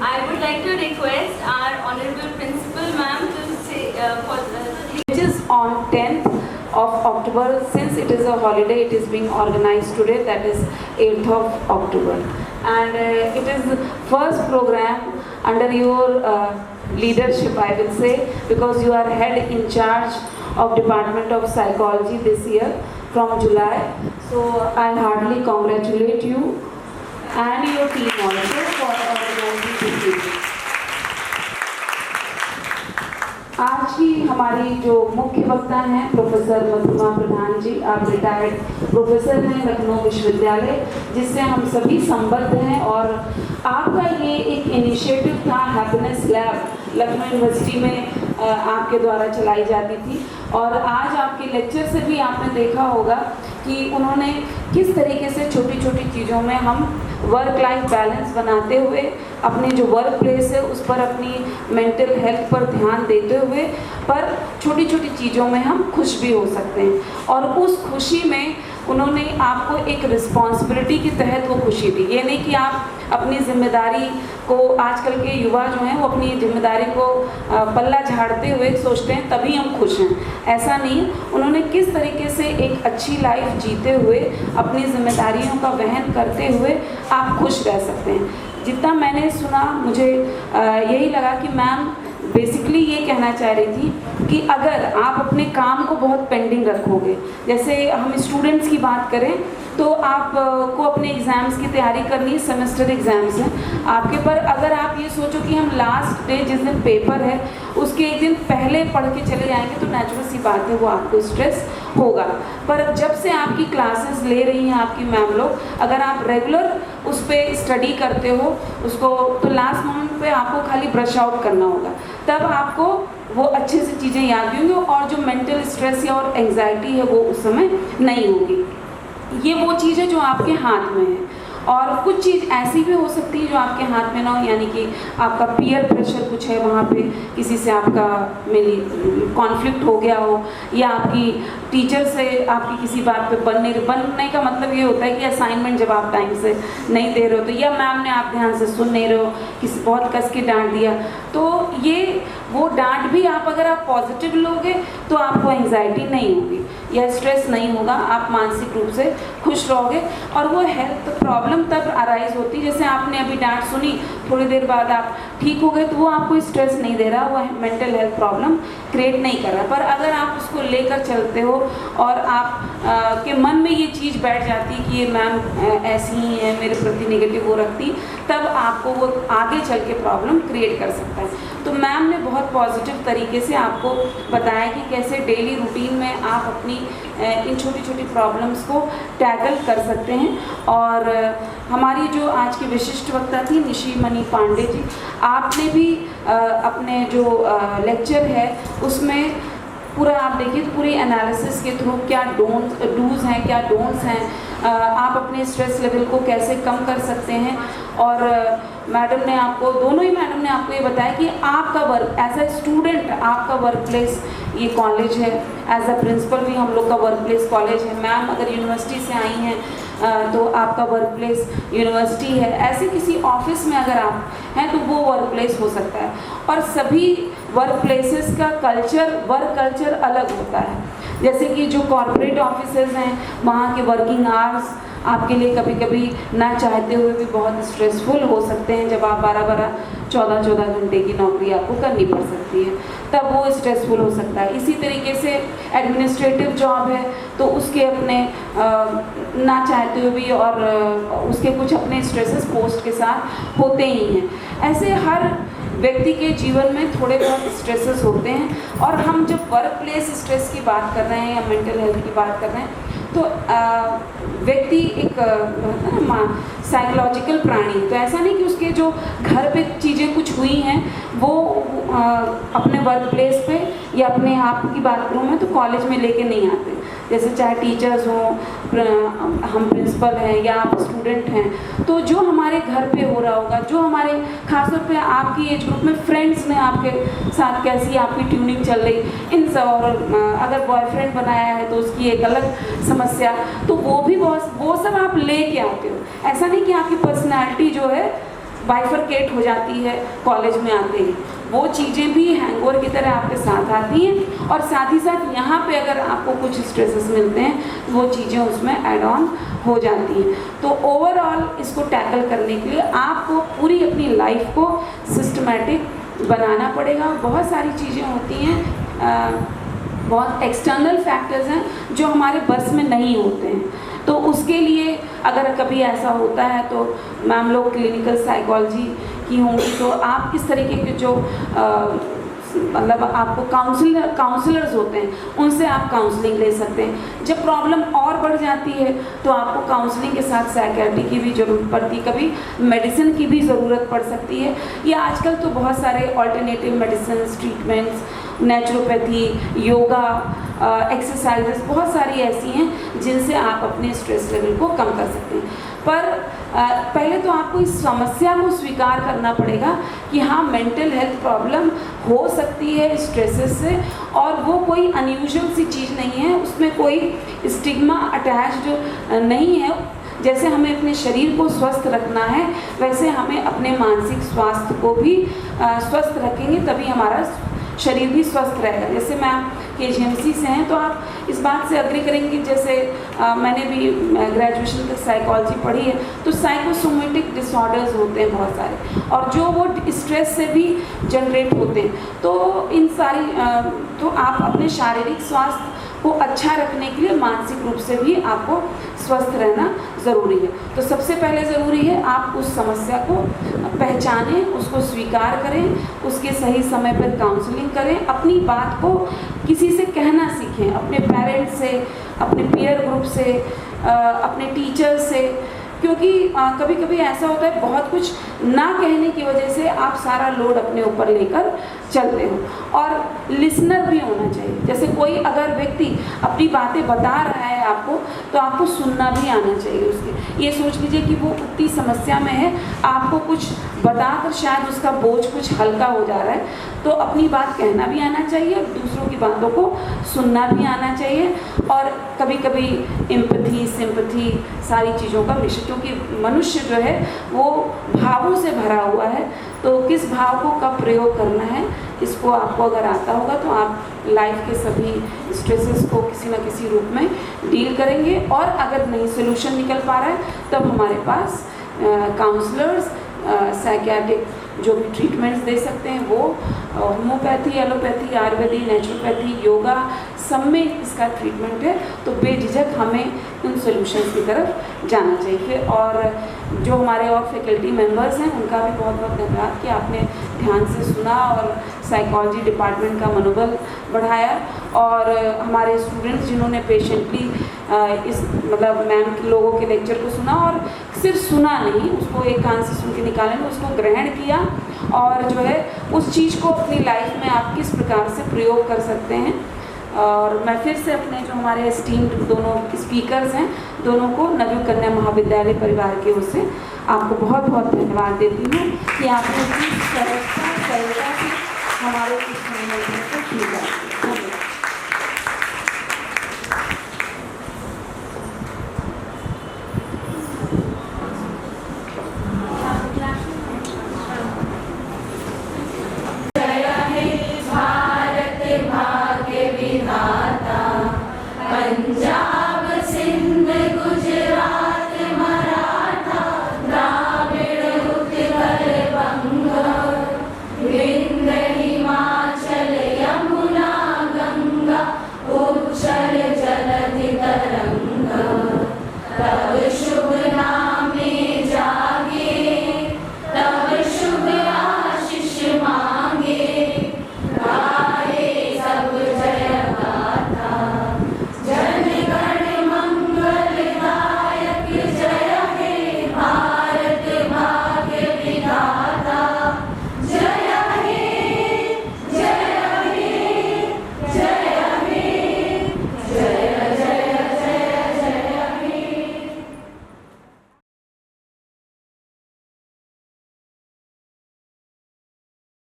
I would like to request our honorable principal ma'am to say for the
It is on 10th of October. Since it is a holiday, it is being organized today, that is 8th of October. And it is the first program under your leadership, I will say, because you are head in charge of Department of Psychology this year from July. So I heartily congratulate you and your team also for organizing this event. आज की हमारी जो मुख्य वक्ता हैं professor मधुमा प्रधान जी, आप retired professor हैं लखनऊ विश्वविद्यालय, जिससे हम सभी संबद्ध हैं। और आपका ये एक इनिशिएटिव था, हैप्पीनेस लैब लखनऊ यूनिवर्सिटी में आपके द्वारा चलाई जाती थी। और आज आपके लेक्चर से भी आपने देखा होगा कि उन्होंने किस तरीके से छोटी छोटी चीज़ों में हम वर्क लाइफ बैलेंस बनाते हुए अपनी जो वर्क प्लेस है उस पर अपनी मेंटल हेल्थ पर ध्यान देते हुए पर छोटी छोटी चीज़ों में हम खुश भी हो सकते हैं। और उस खुशी में उन्होंने आपको एक रिस्पॉन्सिबिलिटी के तहत वो खुशी दी। ये नहीं कि आप अपनी जिम्मेदारी को, आजकल के युवा जो हैं वो अपनी जिम्मेदारी को पल्ला झाड़ते हुए सोचते हैं तभी हम खुश हैं, ऐसा नहीं। उन्होंने किस तरीके से एक अच्छी लाइफ जीते हुए अपनी जिम्मेदारियों का वहन करते हुए आप खुश रह सकते हैं। जितना मैंने सुना मुझे यही लगा कि मैम बेसिकली ये कहना चाह रही थी कि अगर आप अपने काम को बहुत पेंडिंग रखोगे, जैसे हम स्टूडेंट्स की बात करें तो आपको अपने एग्ज़ाम्स की तैयारी करनी है, सेमेस्टर एग्ज़ाम्स हैं आपके, पर अगर आप ये सोचो कि हम लास्ट डे जिस दिन पेपर है उसके एक दिन पहले पढ़ के चले जाएंगे तो नेचुरल सी बात है वो आपको स्ट्रेस होगा। पर जब से आपकी क्लासेस ले रही हैं आपकी मैम लोग, अगर आप रेगुलर उस पर स्टडी करते हो उसको, तो लास्ट मोमेंट पे आपको खाली ब्रश आउट करना होगा, तब आपको वो अच्छे से चीज़ें याद होंगी और जो मेंटल स्ट्रेस या और एंग्जाइटी है वो उस समय नहीं होगी। ये वो चीज़ है जो आपके हाथ में है। और कुछ चीज़ ऐसी भी हो सकती है जो आपके हाथ में ना हो, यानी कि आपका पीयर प्रेशर कुछ है, वहाँ पे किसी से आपका मिली कॉन्फ्लिक्ट हो गया हो, या आपकी टीचर से आपकी किसी बात पे बनने का मतलब ये होता है कि असाइनमेंट जब आप टाइम से नहीं दे रहे हो, तो या मैम ने आप ध्यान से सुन नहीं रहे हो, किसी बहुत कस के डांट दिया, तो ये वो डांट भी आप अगर आप पॉजिटिव लोगे तो आपको एंग्जाइटी नहीं होगी या स्ट्रेस नहीं होगा, आप मानसिक रूप से खुश रहोगे। और वो हेल्थ प्रॉब्लम तब अराइज होती है, जैसे आपने अभी डांट सुनी, थोड़ी देर बाद आप ठीक हो गए, तो वो आपको स्ट्रेस नहीं दे रहा, वो मेंटल हेल्थ प्रॉब्लम क्रिएट नहीं कर रहा। पर अगर आप उसको लेकर चलते हो और आप के मन में ये चीज़ बैठ जाती कि ये मैम ऐसी ही है, मेरे प्रति नेगेटिव वो रखती, तब आपको वो आगे चल के प्रॉब्लम क्रिएट कर सकता है। तो मैम ने बहुत पॉजिटिव तरीके से आपको बताया कि कैसे डेली रूटीन में आप अपनी इन छोटी छोटी प्रॉब्लम्स को टैकल कर सकते हैं। और हमारी जो आज की विशिष्ट वक्ता थी निशिमणि पांडे जी, आपने भी अपने जो लेक्चर है उसमें पूरा आप देखिए तो पूरी एनालिसिस के थ्रू क्या डूज हैं, क्या डोंट्स हैं, आप अपने स्ट्रेस लेवल को कैसे कम कर सकते हैं। और मैडम ने आपको, दोनों ही मैडम ने आपको ये बताया कि आपका वर्क एज अ स्टूडेंट, आपका वर्क प्लेस ये कॉलेज है, एज अ प्रिंसिपल भी हम लोग का वर्क प्लेस कॉलेज है। मैम अगर यूनिवर्सिटी से आई हैं तो आपका वर्क प्लेस यूनिवर्सिटी है। ऐसे किसी ऑफिस में अगर आप हैं तो वो वर्क प्लेस हो सकता है। और सभी वर्क प्लेसेस का कल्चर, वर्क कल्चर अलग होता है। जैसे कि जो कॉर्पोरेट ऑफिसेज हैं वहाँ के वर्किंग आवर्स आपके लिए कभी कभी ना चाहते हुए भी बहुत स्ट्रेसफुल हो सकते हैं। जब आप 12-12, 14-14 घंटे की नौकरी आपको करनी पड़ सकती है, तब वो स्ट्रेसफुल हो सकता है। इसी तरीके से एडमिनिस्ट्रेटिव जॉब है तो उसके अपने ना चाहते हुए भी और उसके कुछ अपने स्ट्रेसेस पोस्ट के साथ होते ही हैं। ऐसे हर व्यक्ति के जीवन में थोड़े बहुत स्ट्रेसेस होते हैं। और हम जब वर्क प्लेस स्ट्रेस की बात कर रहे हैं या मेंटल हेल्थ की बात कर रहे हैं तो व्यक्ति एक साइकोलॉजिकल प्राणी, तो ऐसा नहीं कि उसके जो घर पे चीज़ें कुछ हुई हैं वो अपने वर्क प्लेस पे या अपने आप की बात करूँ मैं तो कॉलेज में लेके नहीं आते। जैसे चाहे टीचर्स हों, हम प्रिंसिपल हैं या आप स्टूडेंट हैं, तो जो हमारे घर पे हो रहा होगा, जो हमारे खासतौर पे आपकी एज ग्रुप में फ्रेंड्स ने आपके साथ कैसी आपकी ट्यूनिंग चल रही, इन सब, और अगर बॉयफ्रेंड बनाया है तो उसकी एक अलग समस्या, तो वो भी वो सब आप लेके आते हो। ऐसा नहीं कि आपकी पर्सनैलिटी जो है बाइफरकेट हो जाती है कॉलेज में आते ही, वो चीज़ें भी हैंगओवर की तरह आपके साथ आती हैं। और साथ ही साथ यहाँ पे अगर आपको कुछ स्ट्रेसेस मिलते हैं तो वो चीज़ें उसमें ऐड ऑन हो जाती हैं। तो ओवरऑल इसको टैकल करने के लिए आपको पूरी अपनी लाइफ को सिस्टमेटिक बनाना पड़ेगा। बहुत सारी चीज़ें होती हैं, बहुत एक्सटर्नल फैक्टर्स हैं जो हमारे बस में नहीं होते हैं। तो उसके लिए अगर कभी ऐसा होता है तो मैम लोग क्लिनिकल साइकोलॉजी की होंगी, तो आप किस तरीके के जो मतलब आपको काउंसलर्स होते हैं उनसे आप काउंसलिंग ले सकते हैं। जब प्रॉब्लम और बढ़ जाती है तो आपको काउंसलिंग के साथ साइकियाट्री की भी ज़रूरत पड़ती है, कभी मेडिसिन की भी ज़रूरत पड़ सकती है। या आजकल तो बहुत सारे alternative medicine, treatments, naturopathy, yoga, exercises बहुत सारी ऐसी हैं जिनसे आप अपने स्ट्रेस लेवल को कम कर सकते हैं। पर पहले तो आपको इस समस्या को स्वीकार करना पड़ेगा कि हाँ, मेंटल हेल्थ प्रॉब्लम हो सकती है स्ट्रेसेस से, और वो कोई अनयूजुअल सी चीज़ नहीं है, उसमें कोई स्टिग्मा अटैच्ड नहीं है। जैसे हमें अपने शरीर को स्वस्थ रखना है वैसे हमें अपने मानसिक स्वास्थ्य को भी स्वस्थ रखेंगे तभी हमारा शरीर भी स्वस्थ रहेगा। जैसे मैं KGMC से हैं तो आप इस बात से अग्री करेंगे, जैसे मैंने भी ग्रेजुएशन तक साइकोलॉजी पढ़ी है, तो साइकोसोमेटिक डिसऑर्डर्स होते हैं बहुत सारे, और जो वो स्ट्रेस से भी जनरेट होते हैं। तो इन सारी तो आप अपने शारीरिक स्वास्थ्य को अच्छा रखने के लिए मानसिक रूप से भी आपको स्वस्थ रहना ज़रूरी है। तो सबसे पहले ज़रूरी है आप उस समस्या को पहचानें, उसको स्वीकार करें, उसके सही समय पर काउंसलिंग करें, अपनी बात को किसी से कहना सीखें, अपने पेरेंट्स से, अपने पीयर ग्रुप से, अपने टीचर से, क्योंकि कभी कभी ऐसा होता है बहुत कुछ ना कहने की वजह से आप सारा लोड अपने ऊपर लेकर चलते हो। और लिसनर भी होना चाहिए, जैसे कोई अगर व्यक्ति अपनी बातें बता रहा है आपको तो आपको सुनना भी आना चाहिए उसके। ये सोच लीजिए कि वो उतनी समस्या में है, आपको कुछ बताकर शायद उसका बोझ कुछ हल्का हो जा रहा है, तो अपनी बात कहना भी आना चाहिए, दूसरों की बातों को सुनना भी आना चाहिए। और कभी कभी एम्पैथी, सिंपैथी सारी चीज़ों का विषय, क्योंकि मनुष्य जो है वो भावों से भरा हुआ है, तो किस भाव को कब प्रयोग करना है इसको आपको अगर आता होगा तो आप लाइफ के सभी स्ट्रेसेस को किसी न किसी रूप में डील करेंगे। और अगर नहीं सोल्यूशन निकल पा रहा है तब हमारे पास काउंसलर्स, साइकियाट्रिक जो भी ट्रीटमेंट्स दे सकते हैं वो homeopathy, allopathy, Ayurvedic, naturopathy, yoga सब में इसका ट्रीटमेंट है। तो बेझिझक हमें उन सॉल्यूशंस की तरफ जाना चाहिए। फिर और जो हमारे और फैकल्टी मेंबर्स हैं उनका भी बहुत बहुत धन्यवाद कि आपने ध्यान से सुना और साइकोलॉजी डिपार्टमेंट का मनोबल बढ़ाया, और हमारे स्टूडेंट्स जिन्होंने पेशेंटली इस मतलब मैम के लोगों के लेक्चर को सुना, और सिर्फ सुना नहीं, उसको एक कान से सुन के निकाले में उसको ग्रहण किया, और जो है उस चीज़ को अपनी लाइफ में आप किस प्रकार से प्रयोग कर सकते हैं। और मैं फिर से अपने जो हमारे एस्टीम्ड दोनों स्पीकर्स हैं दोनों को नवयुग कन्या महाविद्यालय परिवार की ओर से आपको बहुत बहुत धन्यवाद देती हूँ कि आपने इतनी सरलता से हमारे इस निर्णय को स्वीकार किया।